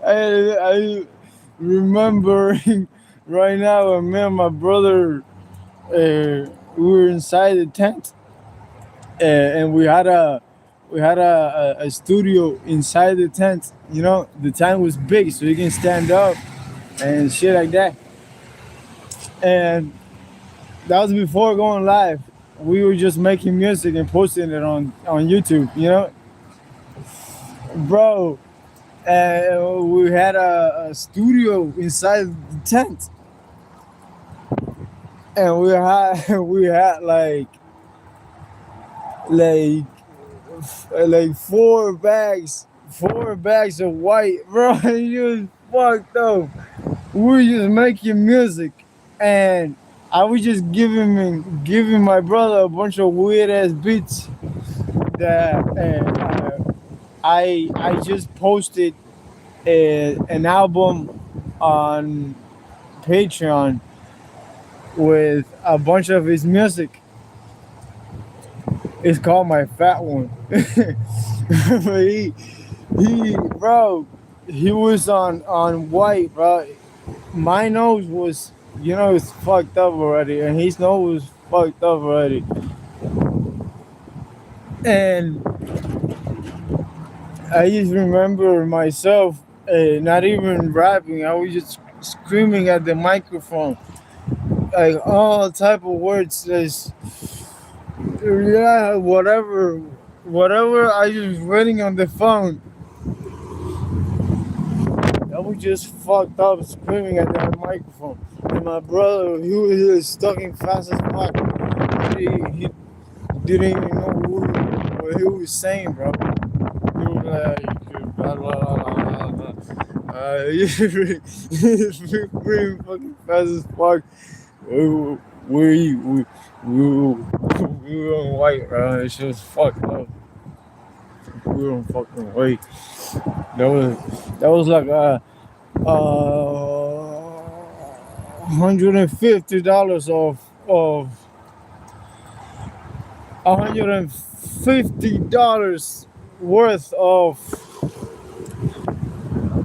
I remembering right now when me and my brother we were inside the tent, and we had a studio inside the tent. You know, the tent was big, so you can stand up and shit like that. And that was before going live. We were just making music and posting it on YouTube. You know, bro. We had a studio inside the tent, and we had like like four bags of white, bro. It was fucked up. We were just making music, and I was just giving my brother a bunch of weird ass beats that I just posted an album on Patreon with a bunch of his music. It's called My Fat One. But bro, he was on white, bro. My nose was, it's fucked up already, and his nose was fucked up already. And I just remember myself not even rapping. I was just screaming at the microphone, like all type of words. Just yeah, whatever. I was writing on the phone. I was just fucked up, screaming at that microphone. And my brother, he was talking fast as fuck. He didn't even know what he was saying, bro. He was like, blah, blah, blah, blah, blah. He's really fucking fast as fuck. We, we were on white, bro. It was fucked up. We were on fucking white. That was like $150 off $150 worth of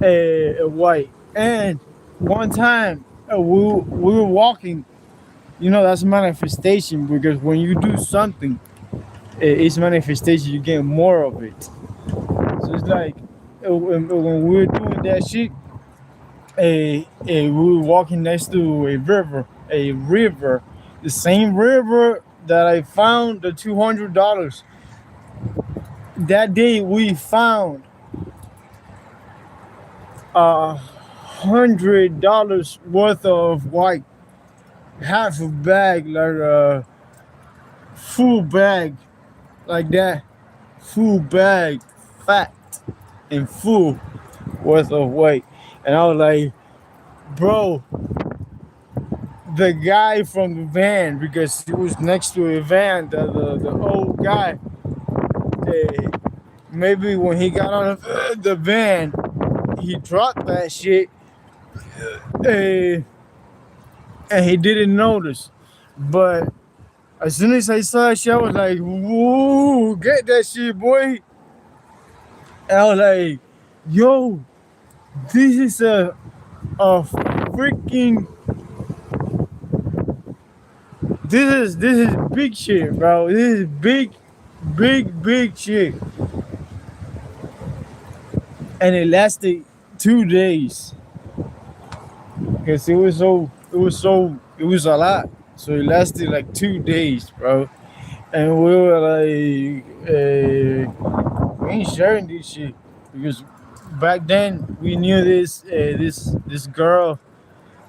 a white. And one time we were walking. You know, that's manifestation because when you do something, it's manifestation. You get more of it. So it's like when we were doing that shit, we were walking next to a river, the same river that I found the $200. That day we found $100 worth of white, half a bag, like a full bag, like that, full bag, fat and full worth of weight. And I was like, bro, the guy from the van, because he was next to a van, the old guy, maybe when he got on the van, he dropped that shit, uh, and he didn't notice. But as soon as I saw that shit, I was like, whoa, get that shit, boy. And I was like, yo, this is a freaking, this is big shit, bro. This is big shit. And it lasted 2 days because it was a lot. So it lasted like 2 days, bro. And we were like, we ain't sharing this shit because back then we knew this girl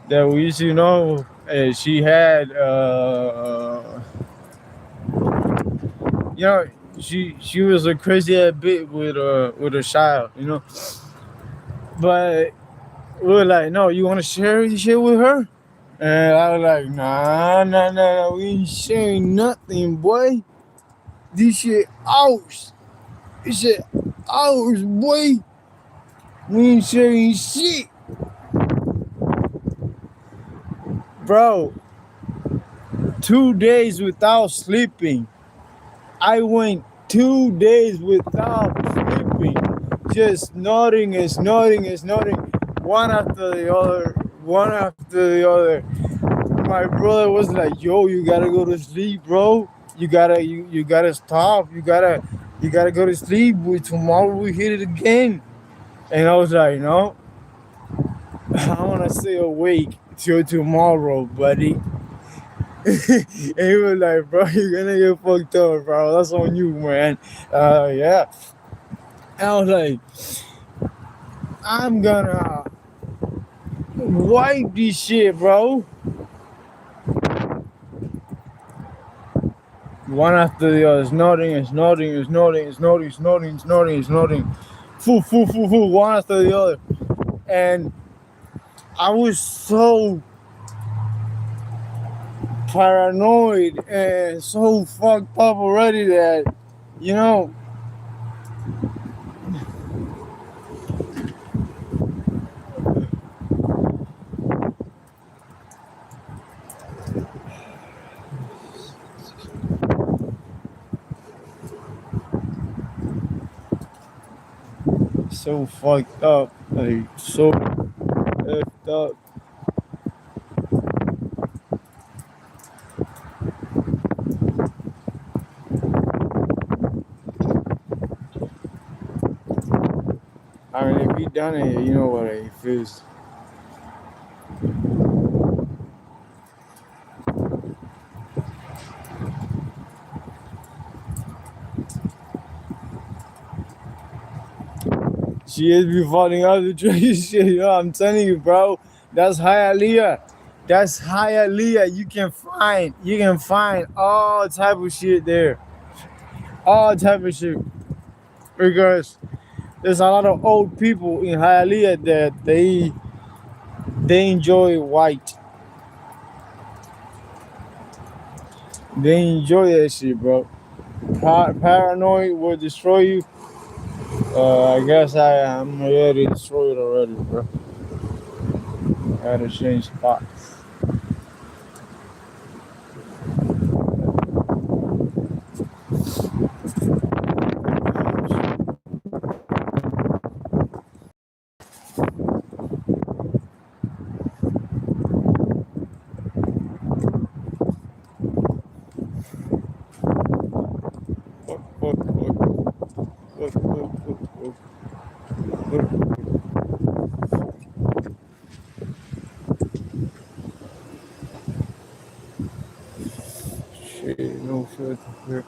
that we used to know. She had you know, she was a crazy ass bit with a child, you know. But we were like, no, you want to share this shit with her? And I was like, nah, we ain't sharing nothing, boy. This shit ours. This shit ours, boy. We ain't sharing shit. Bro, 2 days without sleeping. I went 2 days without sleeping. Just snoring and snoring and snoring. One after the other. One after the other. My brother was like, yo, you gotta go to sleep, bro. You gotta stop. You gotta go to sleep. Tomorrow we hit it again. And I was like, no, I wanna stay awake till tomorrow, buddy. And he was like, bro, you're gonna get fucked up, bro. That's on you, man. Yeah. And I was like, I'm gonna wipe this shit, bro. One after the other, snorting and snorting and snorting and snorting, snorting, snorting, snorting. Full, one after the other. And I was so paranoid and so fucked up already that, you know, so fucked up, like so effed up. I mean, if you done it, you know what it feels. She is be falling out the tree shit, yo. I'm telling you, bro. That's Hialeah. That's Hialeah. You can find all type of shit there. All type of shit. Because there's a lot of old people in Hialeah that they enjoy white. They enjoy that shit, bro. Paranoid will destroy you. I guess I'm already destroyed already, bro. I had to change spots. Shit, no filter here.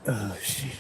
Oh shit.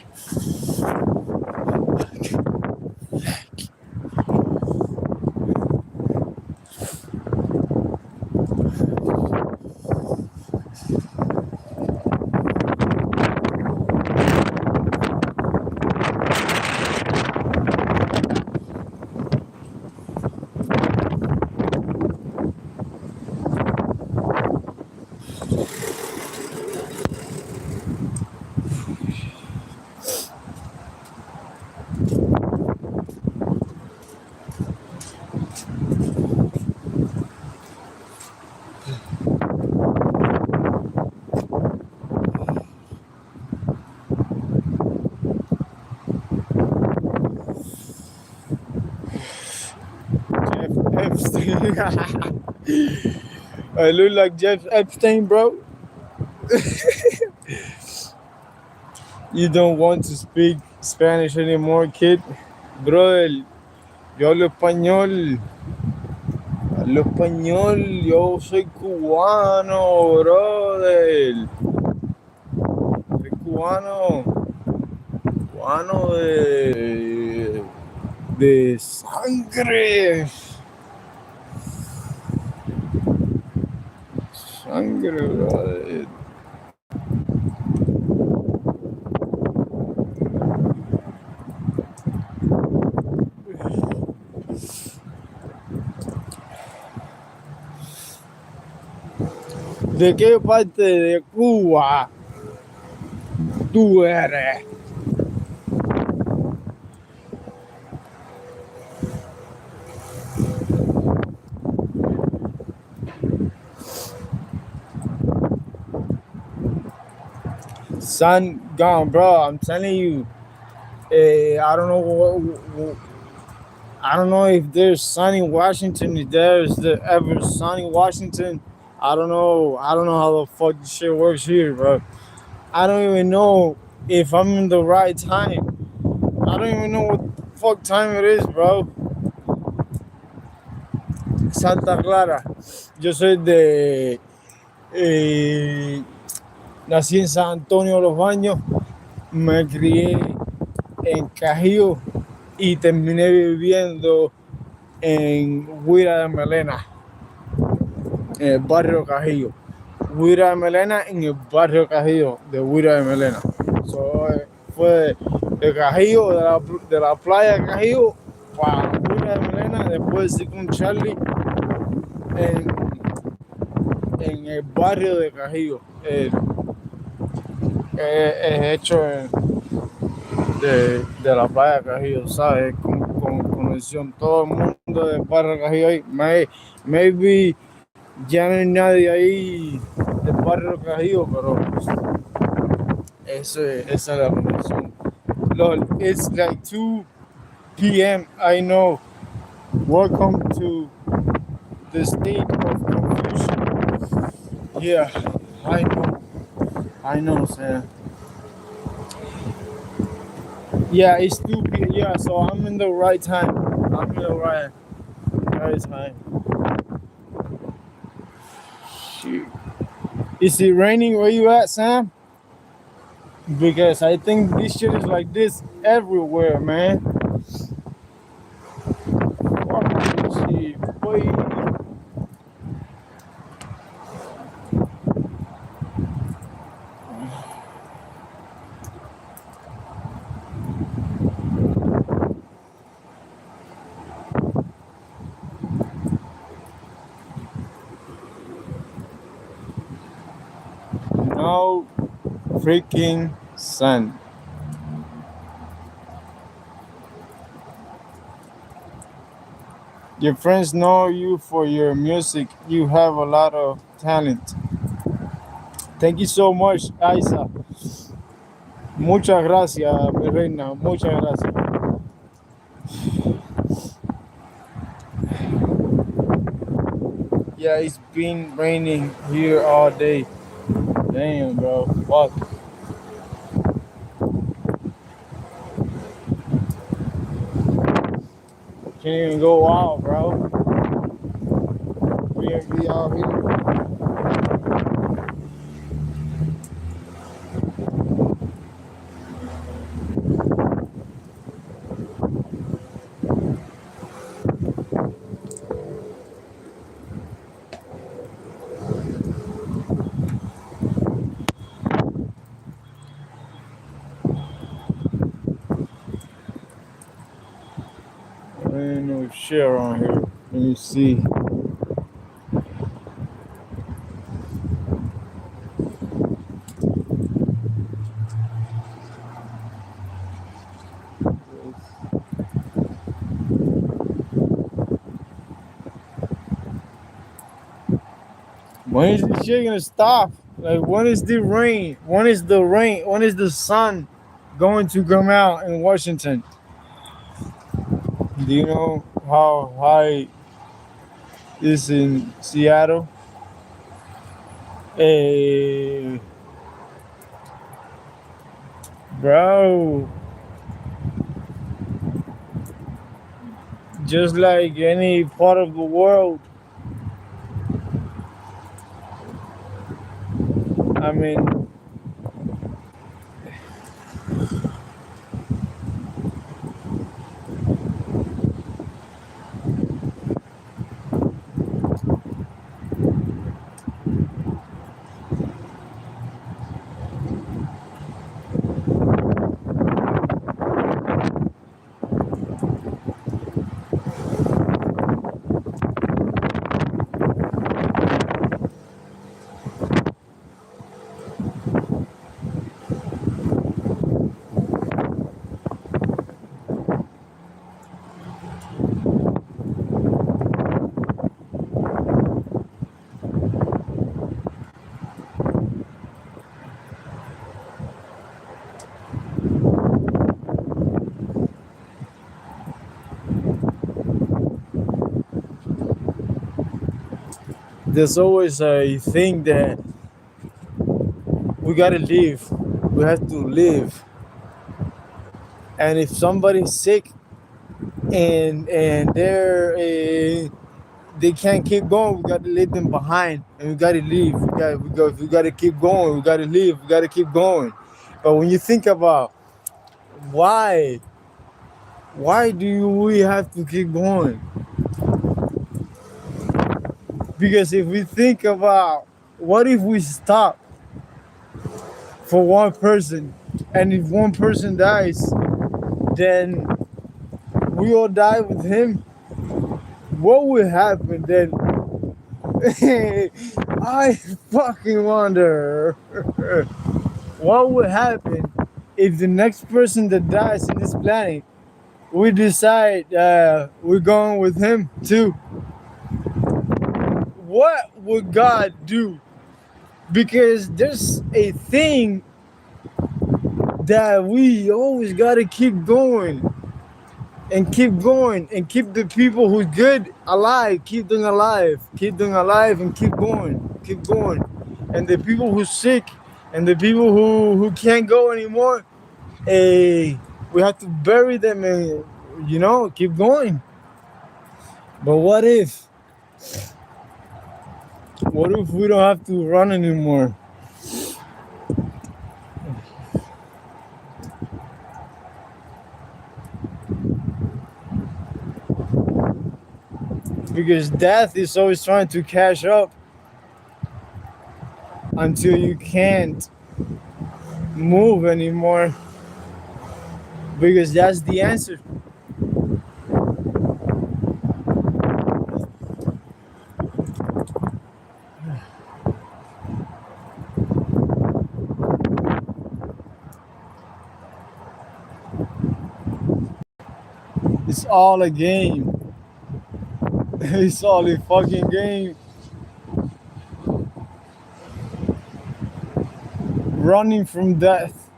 Jeff Epstein. I look like Jeff Epstein, bro. You don't want to speak Spanish anymore, kid. Brother, yo hablo español. Hablo español. Yo soy cubano, brother. Soy cubano. Cubano de sangre. Sangre, brother. ¿De qué parte de Cuba tú eres? Sun gone, bro. I'm telling you. I don't know I don't know if there's sun in Washington. If there's ever sun in Washington, I don't know. I don't know how the fuck this shit works here, bro. I don't even know if I'm in the right time. I don't even know what the fuck time it is, bro. Santa Clara. Yo soy de. eh, Nací en San Antonio de los Baños. Me crié en Cajío y terminé viviendo en Huira de Melena, en el barrio Cajío. Huira de Melena en el barrio Cajío de Huira de Melena. So, fue de Cajío, de la playa de Cajío para Huira de Melena, después sí con Charlie en, en el barrio de Cajío. Hecho de la playa de Cajío, ¿sabes? Con conexión. Todo el mundo del barrio de Cajío ahí. Maybe ya no hay nadie ahí del barrio de Cajío, pero esa es la conexión. Lol, it's like 2 p.m. I know. Welcome to the state of confusion. Yeah, I know. I know, Sam. Yeah, it's 2 p.m. Yeah, so I'm in the right time. I'm in the right time. Shoot. Is it raining where you at, Sam? Because I think this shit is like this everywhere, man. Fuck this shit, boy. No freaking sun. Your friends know you for your music. You have a lot of talent. Thank you so much, Isa. Muchas gracias, mi reina. Muchas gracias. Yeah, it's been raining here all day. Damn, bro. Fuck. can't even go out, bro. We out here. There ain't no shit around here. Let me see. When is this shit gonna stop? Like, when is the rain? When is the rain? When is the sun going to come out in Washington? Do you know how high is in Seattle? Hey, bro, just like any part of the world. I mean, there's always a thing that we gotta live. We have to live. And if somebody's sick and they can't keep going, we gotta leave them behind and we gotta leave. We gotta keep going. We gotta leave. We gotta keep going. But when you think about why, why do we have to keep going? Because if we think about what if we stop for one person, and if one person dies, then we all die with him. What would happen then? I fucking wonder what would happen if the next person that dies in this planet, we decide we're going with him too. What would God do? Because there's a thing that we always gotta keep going and keep going and keep the people who's good alive, keep them alive, and keep going. And the people who's sick and the people who can't go anymore, we have to bury them and keep going. But what if we don't have to run anymore? Because death is always trying to catch up until you can't move anymore. Because that's the answer. It's all a game. It's all a fucking game. Running from death.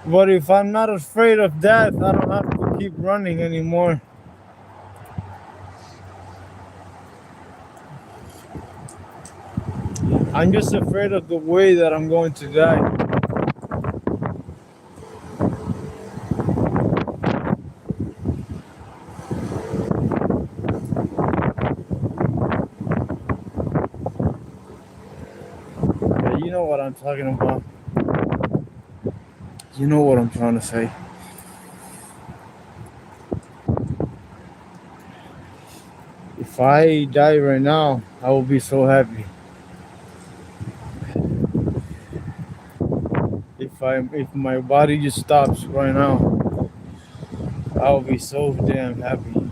But if I'm not afraid of death, I don't have to keep running anymore. I'm just afraid of the way that I'm going to die. I'm talking about. You know what I'm trying to say. If I die right now, I will be so happy. If my body just stops right now, I'll be so damn happy.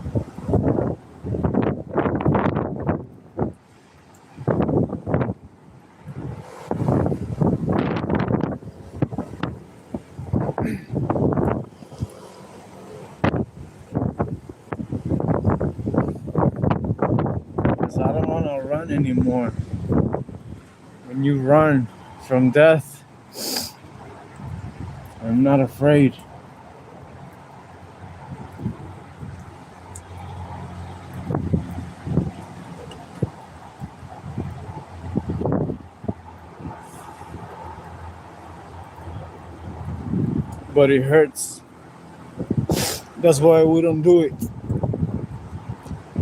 Because I don't want to run anymore. When you run from death, I'm not afraid. But it hurts. That's why we don't do it.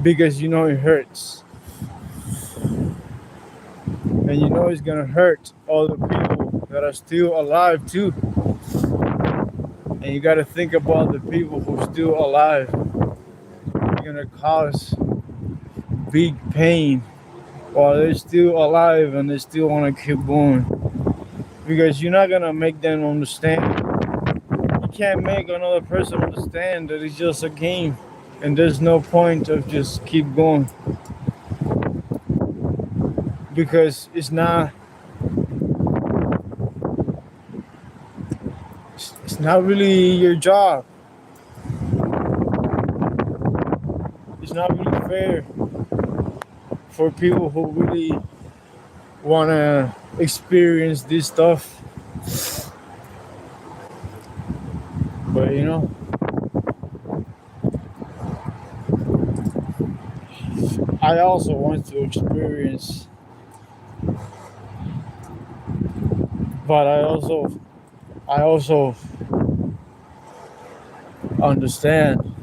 Because you know it hurts. And you know it's gonna hurt all the people that are still alive too. And you gotta think about the people who are still alive. You're gonna cause big pain while they're still alive and they still wanna keep going. Because you're not gonna make them understand. You can't make another person understand that it's just a game and there's no point of just keep going. Because it's not really your job. It's not really fair for people who really want to experience this stuff. But you know, I also want to experience, but I also understand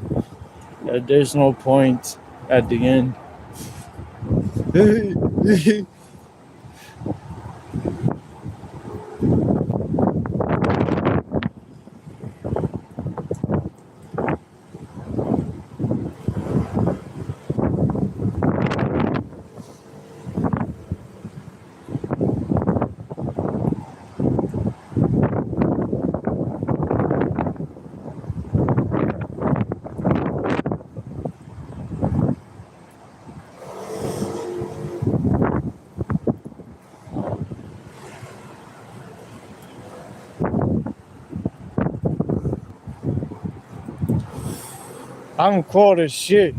that there's no point at the end. I'm cold as shit.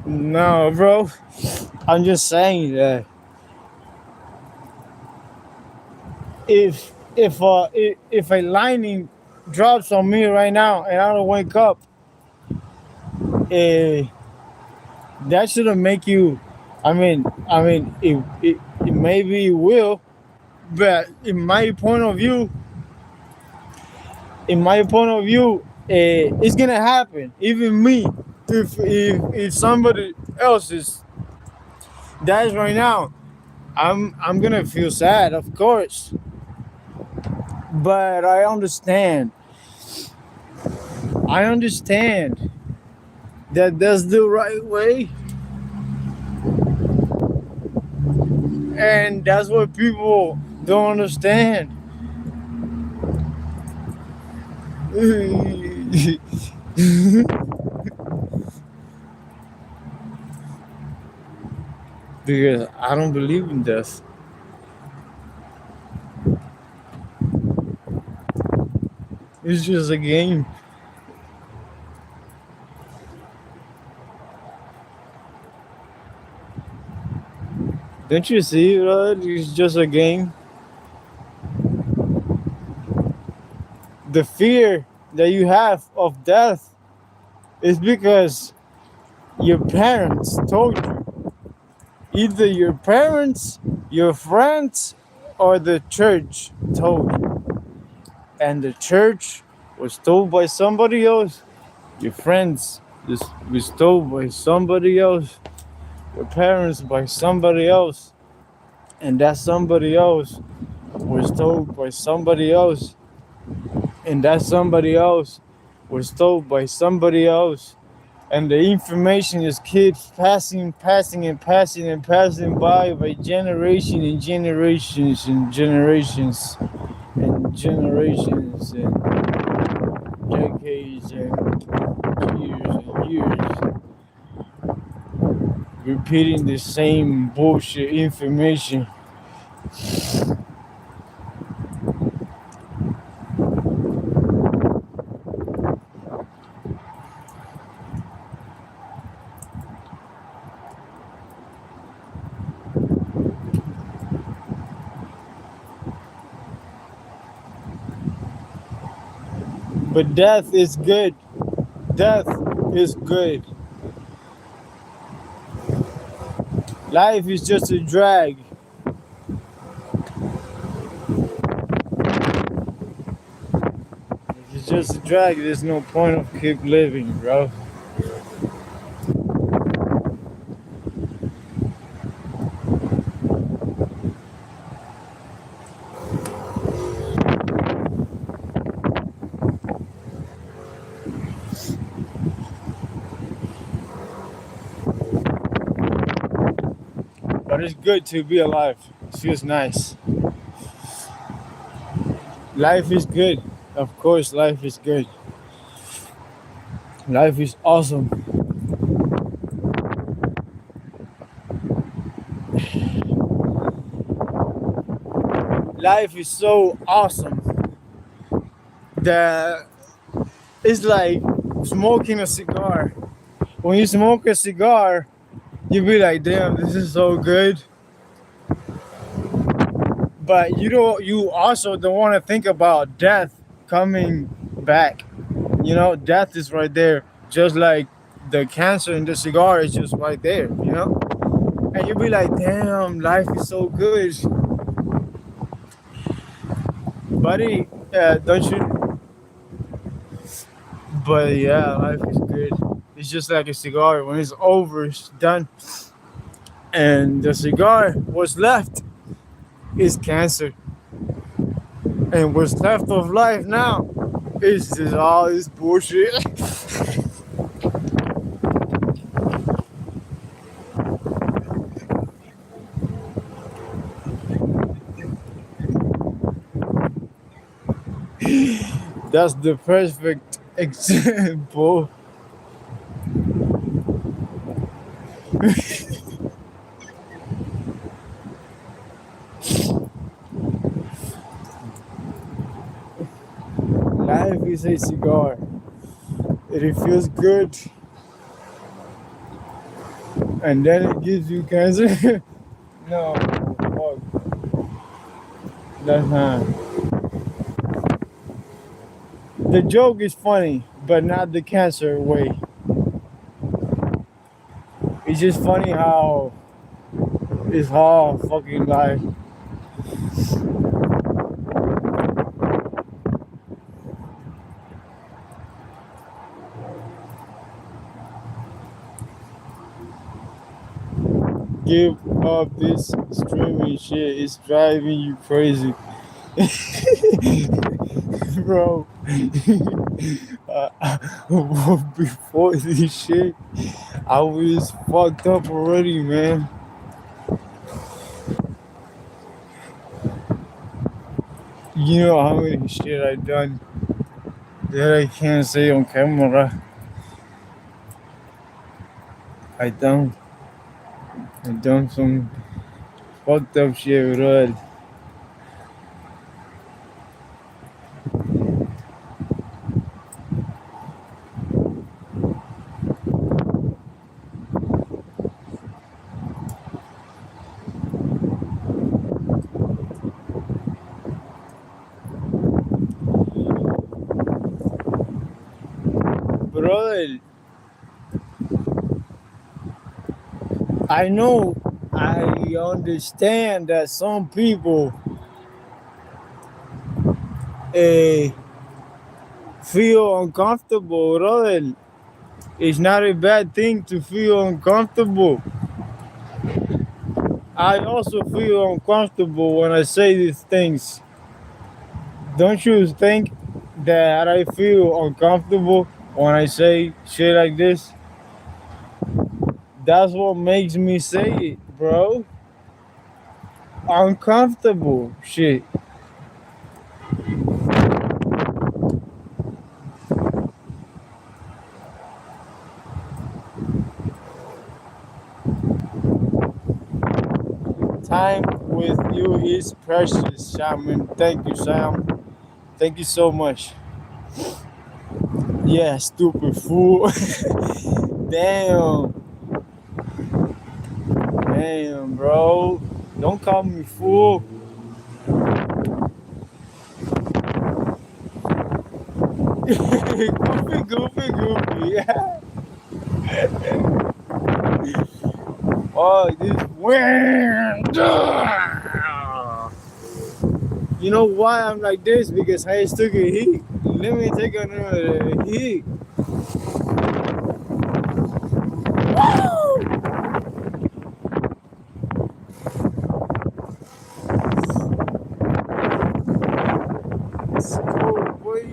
No, bro. I'm just saying that if a lightning drops on me right now and I don't wake up, eh, that shouldn't make you. It maybe it will, but in my point of view, it's gonna happen. Even me, if somebody else is dies right now, I'm gonna feel sad, of course. But I understand. I understand that that's the right way, and that's what people don't understand. Because I don't believe in death. It's just a game. Don't you see, right? It's just a game. The fear that you have of death is because your parents told you. Either your parents, your friends, or the church told you. And the church was told by somebody else. Your friends was told by somebody else. Your parents by somebody else. and that somebody else was told by somebody else, and that somebody else was told by somebody else, and the information just keeps passing by generation and generations and generations and generations and decades and years, repeating the same bullshit information. But death is good. Death is good. Life is just a drag. If it's just a drag, there's no point of keep living, bro. But it's good to be alive. It feels nice. Life is good. Of course, life is good. Life is awesome. Life is so awesome that it's like smoking a cigar. When you smoke a cigar, you be like, damn, this is so good. But you also don't want to think about death coming back. You know, death is right there. Just like the cancer in the cigar is just right there, you know? And you be like, damn, life is so good. Buddy, don't you? But yeah, life is good. It's just like a cigar. When it's over, it's done. And the cigar, what's left is cancer. And what's left of life now is just all this bullshit. That's the perfect example. Life is a cigar. It feels good, and then it gives you cancer. No, fuck. That's not. The joke is funny, but not the cancer way. It's just funny how it's all fucking life. Give up this streaming shit. It's driving you crazy. Bro. Before this shit, I was fucked up already, man. You know how many shit I done that I can't say on camera. I done some fucked up shit, bro. Brother, I know, I understand that some people uh, feel uncomfortable, brother. It's not a bad thing to feel uncomfortable. I also feel uncomfortable when I say these things. Don't you think that I feel uncomfortable when I say shit like this? That's what makes me say it, bro. Uncomfortable shit. Time with you is precious, Shaman. Thank you, Sam. Thank you so much. Yeah, stupid fool. Damn. Damn, bro. Don't call me fool. Goofy, goofy, goofy. Yeah. Oh, this wind. You know why I'm like this? Because I took a heat. Let me take another heat. Woo! It's cold, boy.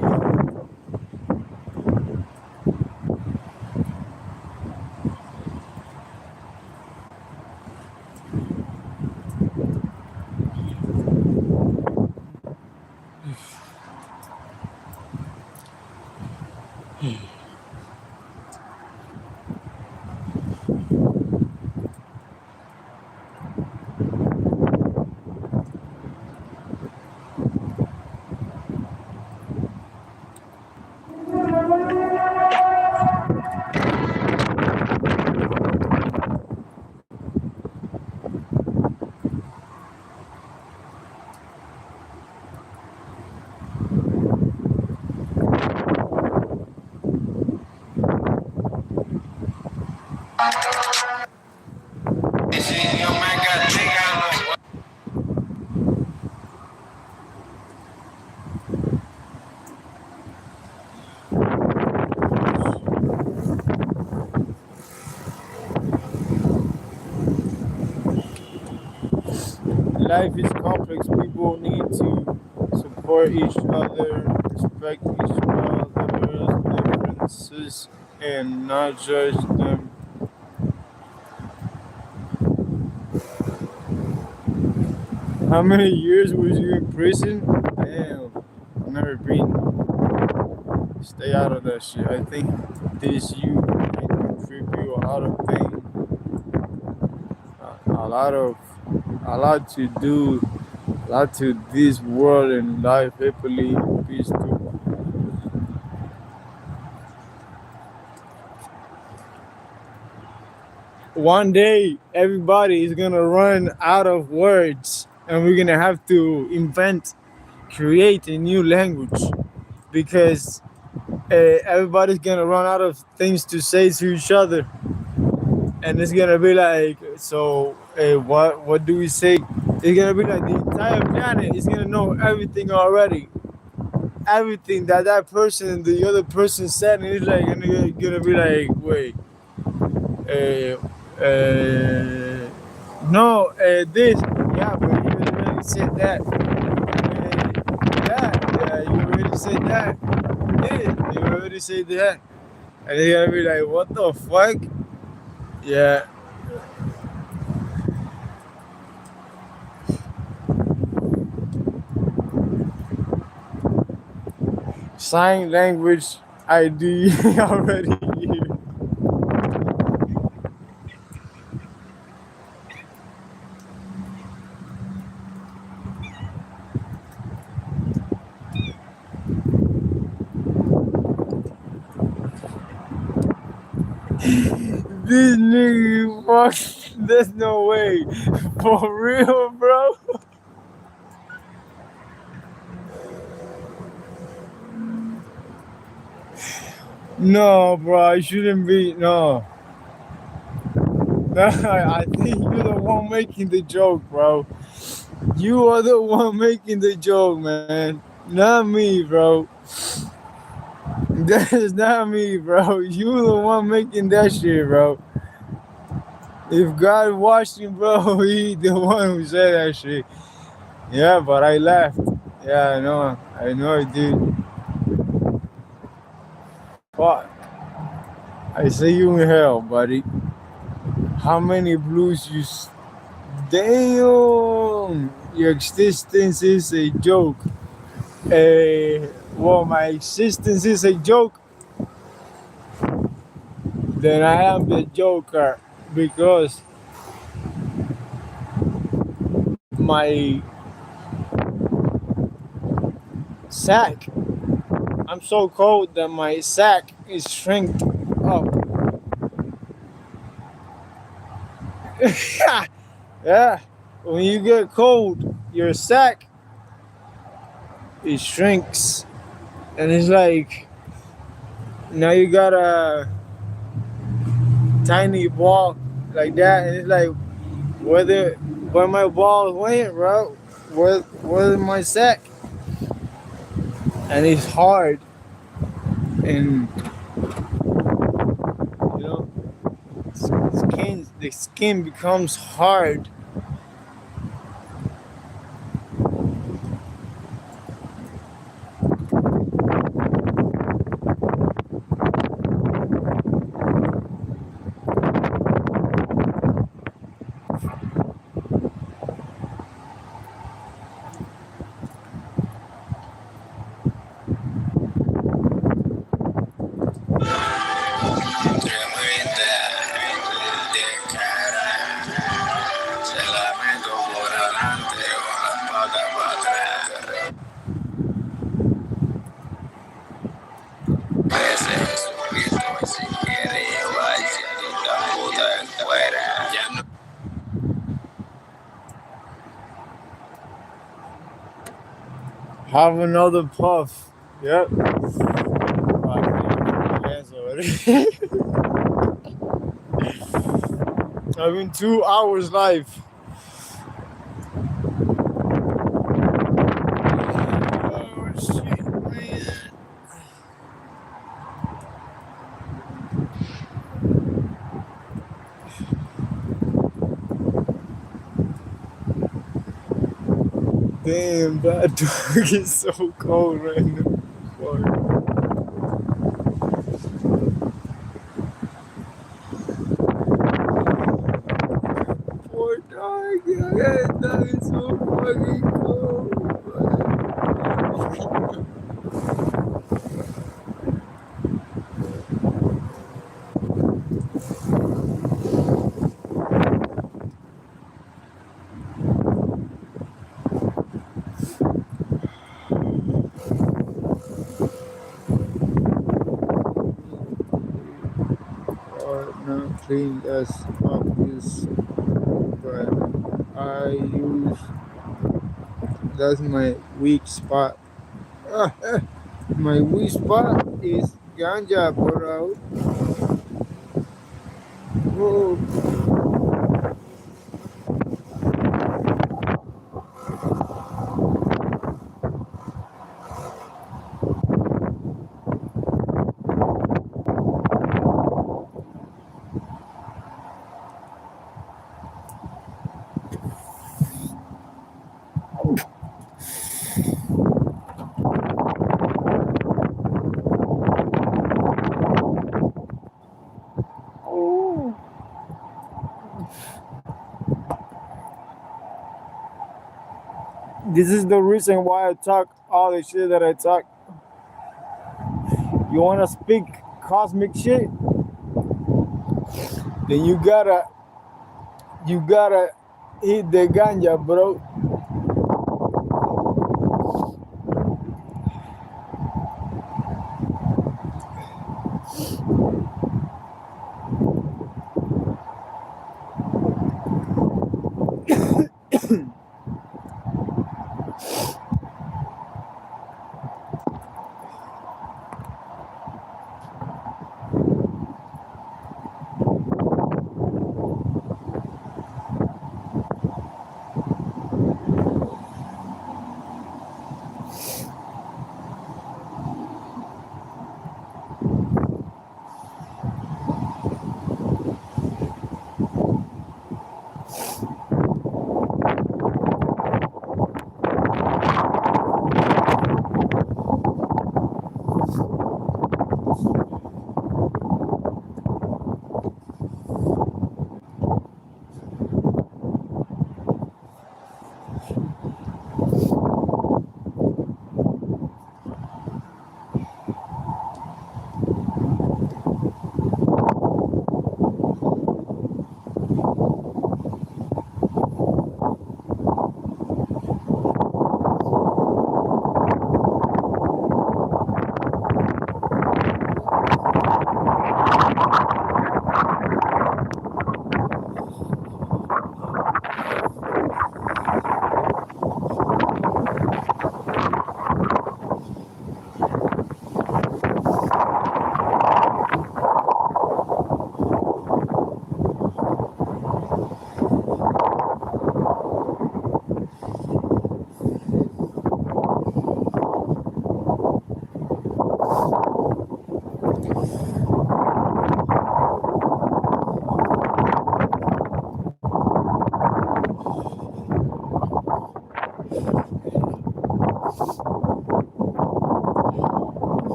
Life is complex. People need to support each other, respect each other's differences, and not judge them. How many years was you in prison? Damn, I've never been. Stay out of that shit. I think this you can contribute a lot of things, a lot of, a lot to do, a lot to this world and life. Happily, peace too. One day everybody is gonna run out of words and we're gonna have to invent, create a new language because everybody's gonna run out of things to say to each other, and it's gonna be like, so what do we say? It's gonna be like the entire planet is gonna know everything already, everything that that person and the other person said, and it's like gonna be like, wait, uh, no, this, yeah, but you already said that. That, yeah, you already said that. This, you already said that. And they're gonna be like, what the fuck? Yeah. Sign language ID already here. This nigga, fuck, there's no way. For real, bro? No, bro, I shouldn't be, no. I think you're the one making the joke, bro. You are the one making the joke, man. Not me, bro. That is not me, bro. You the one making that shit, bro. If God watching, bro, he the one who said that shit. Yeah, but I laughed. Yeah, I know I did. Fuck. I see you in hell, buddy. How many blues Damn! Your existence is a joke. Well, my existence is a joke. Then I am the Joker because my sack. I'm so cold that my sack is shrink up. Yeah, when you get cold, your sack it shrinks, and it's like now you got a tiny ball like that, and it's like where my ball went, bro? Where's my sack? And it's hard, and you know, the skin becomes hard. Have another puff. Yep. I've been 2 hours live. Oh shit, man. Damn, that dog is so cold right now. Fuck. Poor dog, yeah, that dog is so fucking cold. Or not clean as obvious, but I use that's my weak spot. My weak spot is ganja, bro. Whoa. This is the reason why I talk all the shit that I talk. You wanna speak cosmic shit? Then you gotta hit the ganja, bro.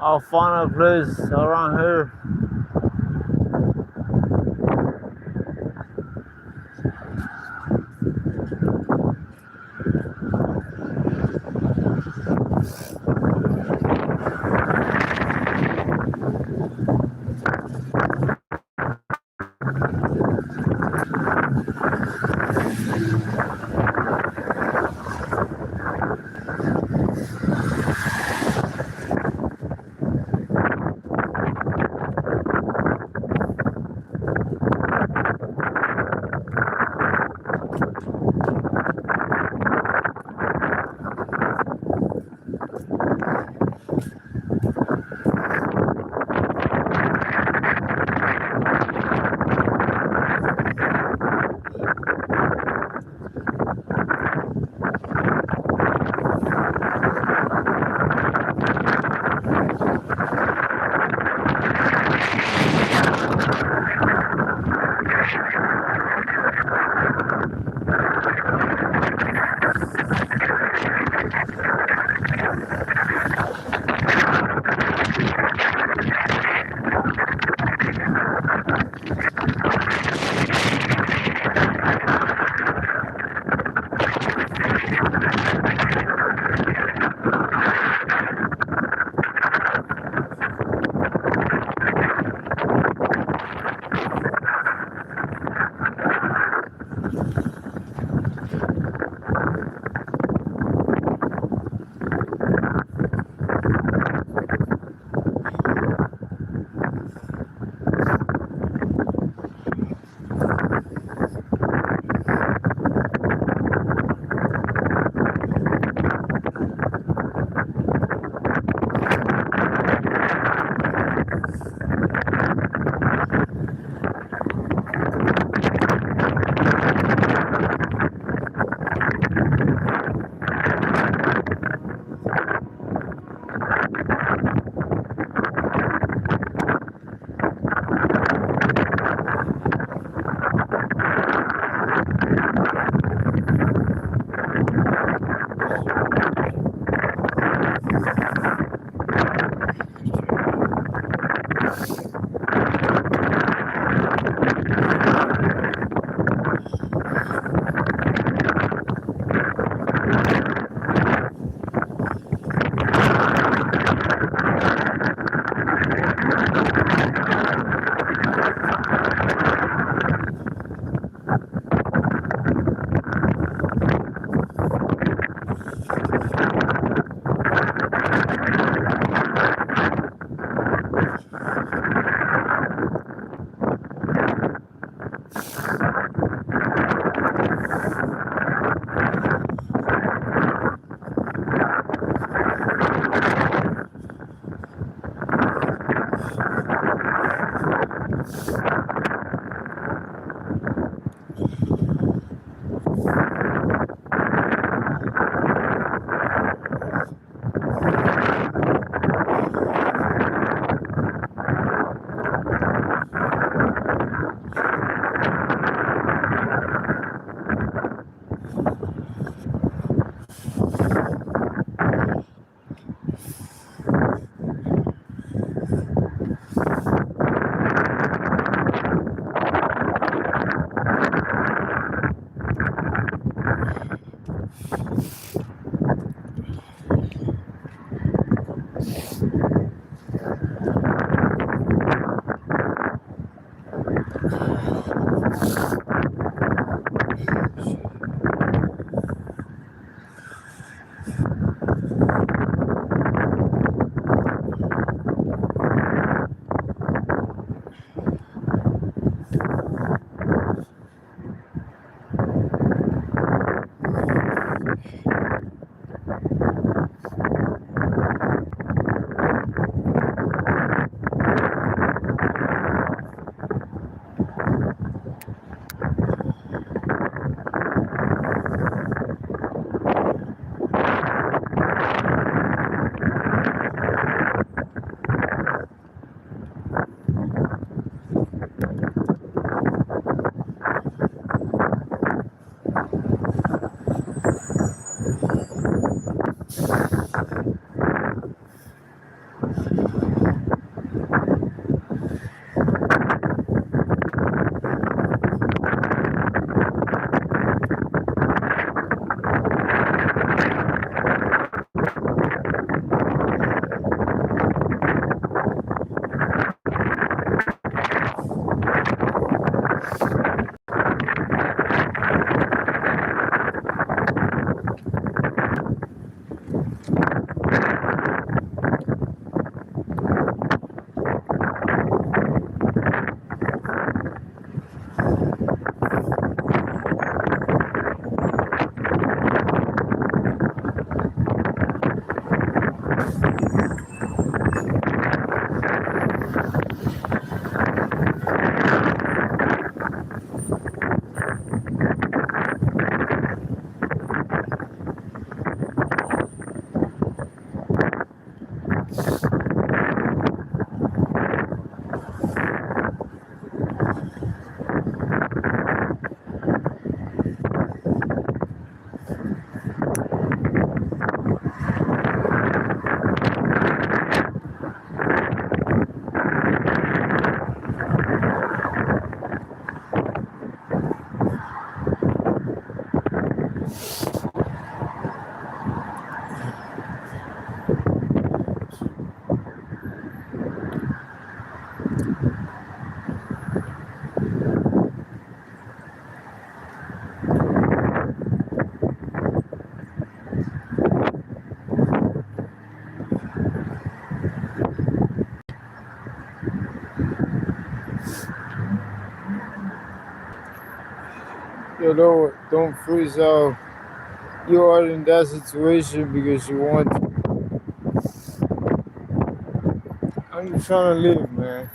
I'll find a place around here. You know, don't freeze out. You are in that situation because you want to. I'm just trying to live, man.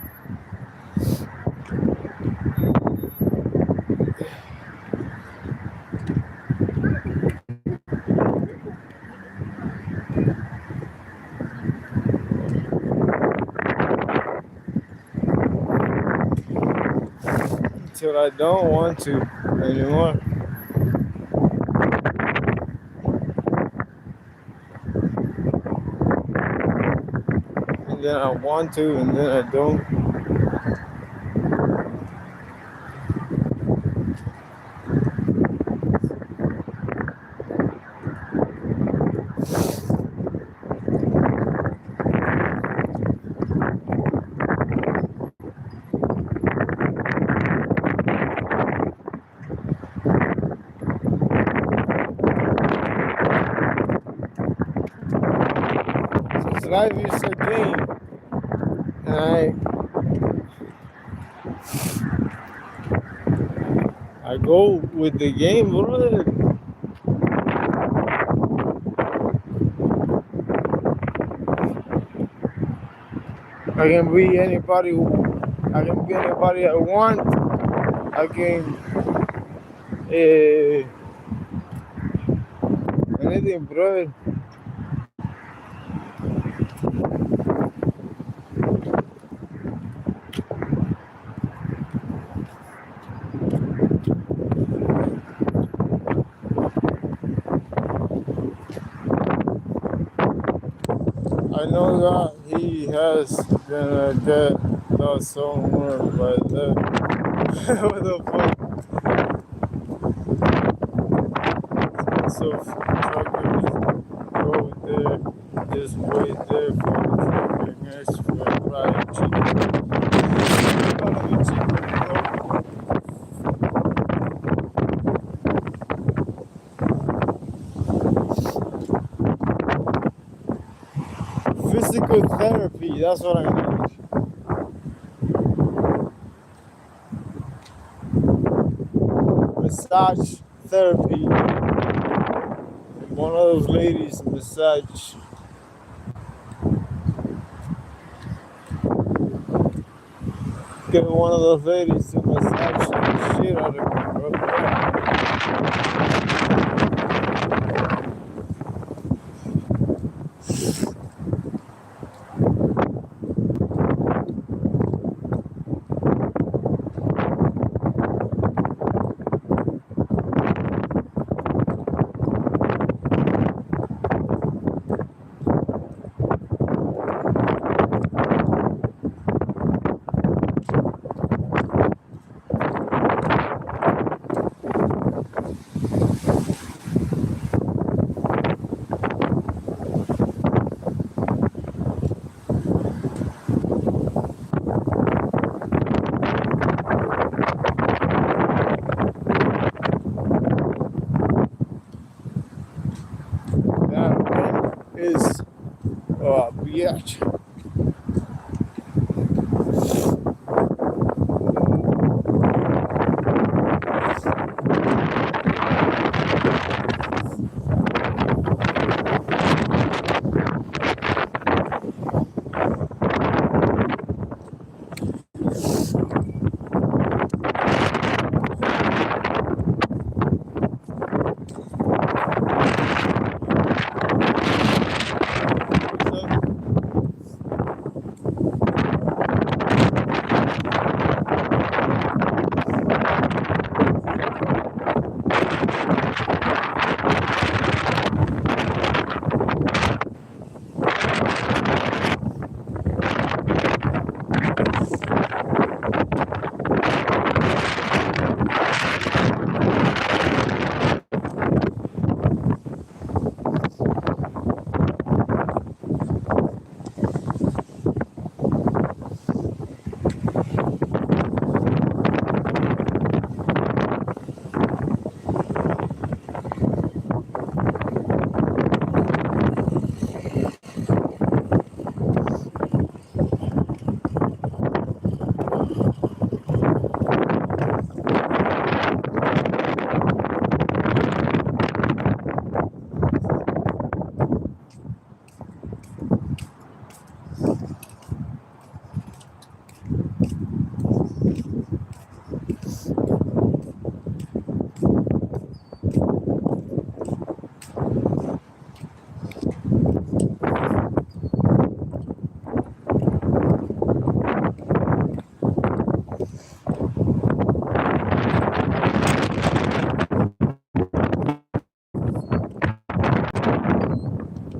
Until I don't want to anymore. And then I want to, and then I don't. Since life is a game, and I go with the game, brother. I can be anybody I want. I can anything, brother. I know that he has been a dead lost somewhere, but what the fuck? So truckers go there, just wait there for the trucker next for a fried chicken. Physical therapy, that's what I need. Massage therapy. One of those ladies massage. Get one of those ladies to massage the shit out of me.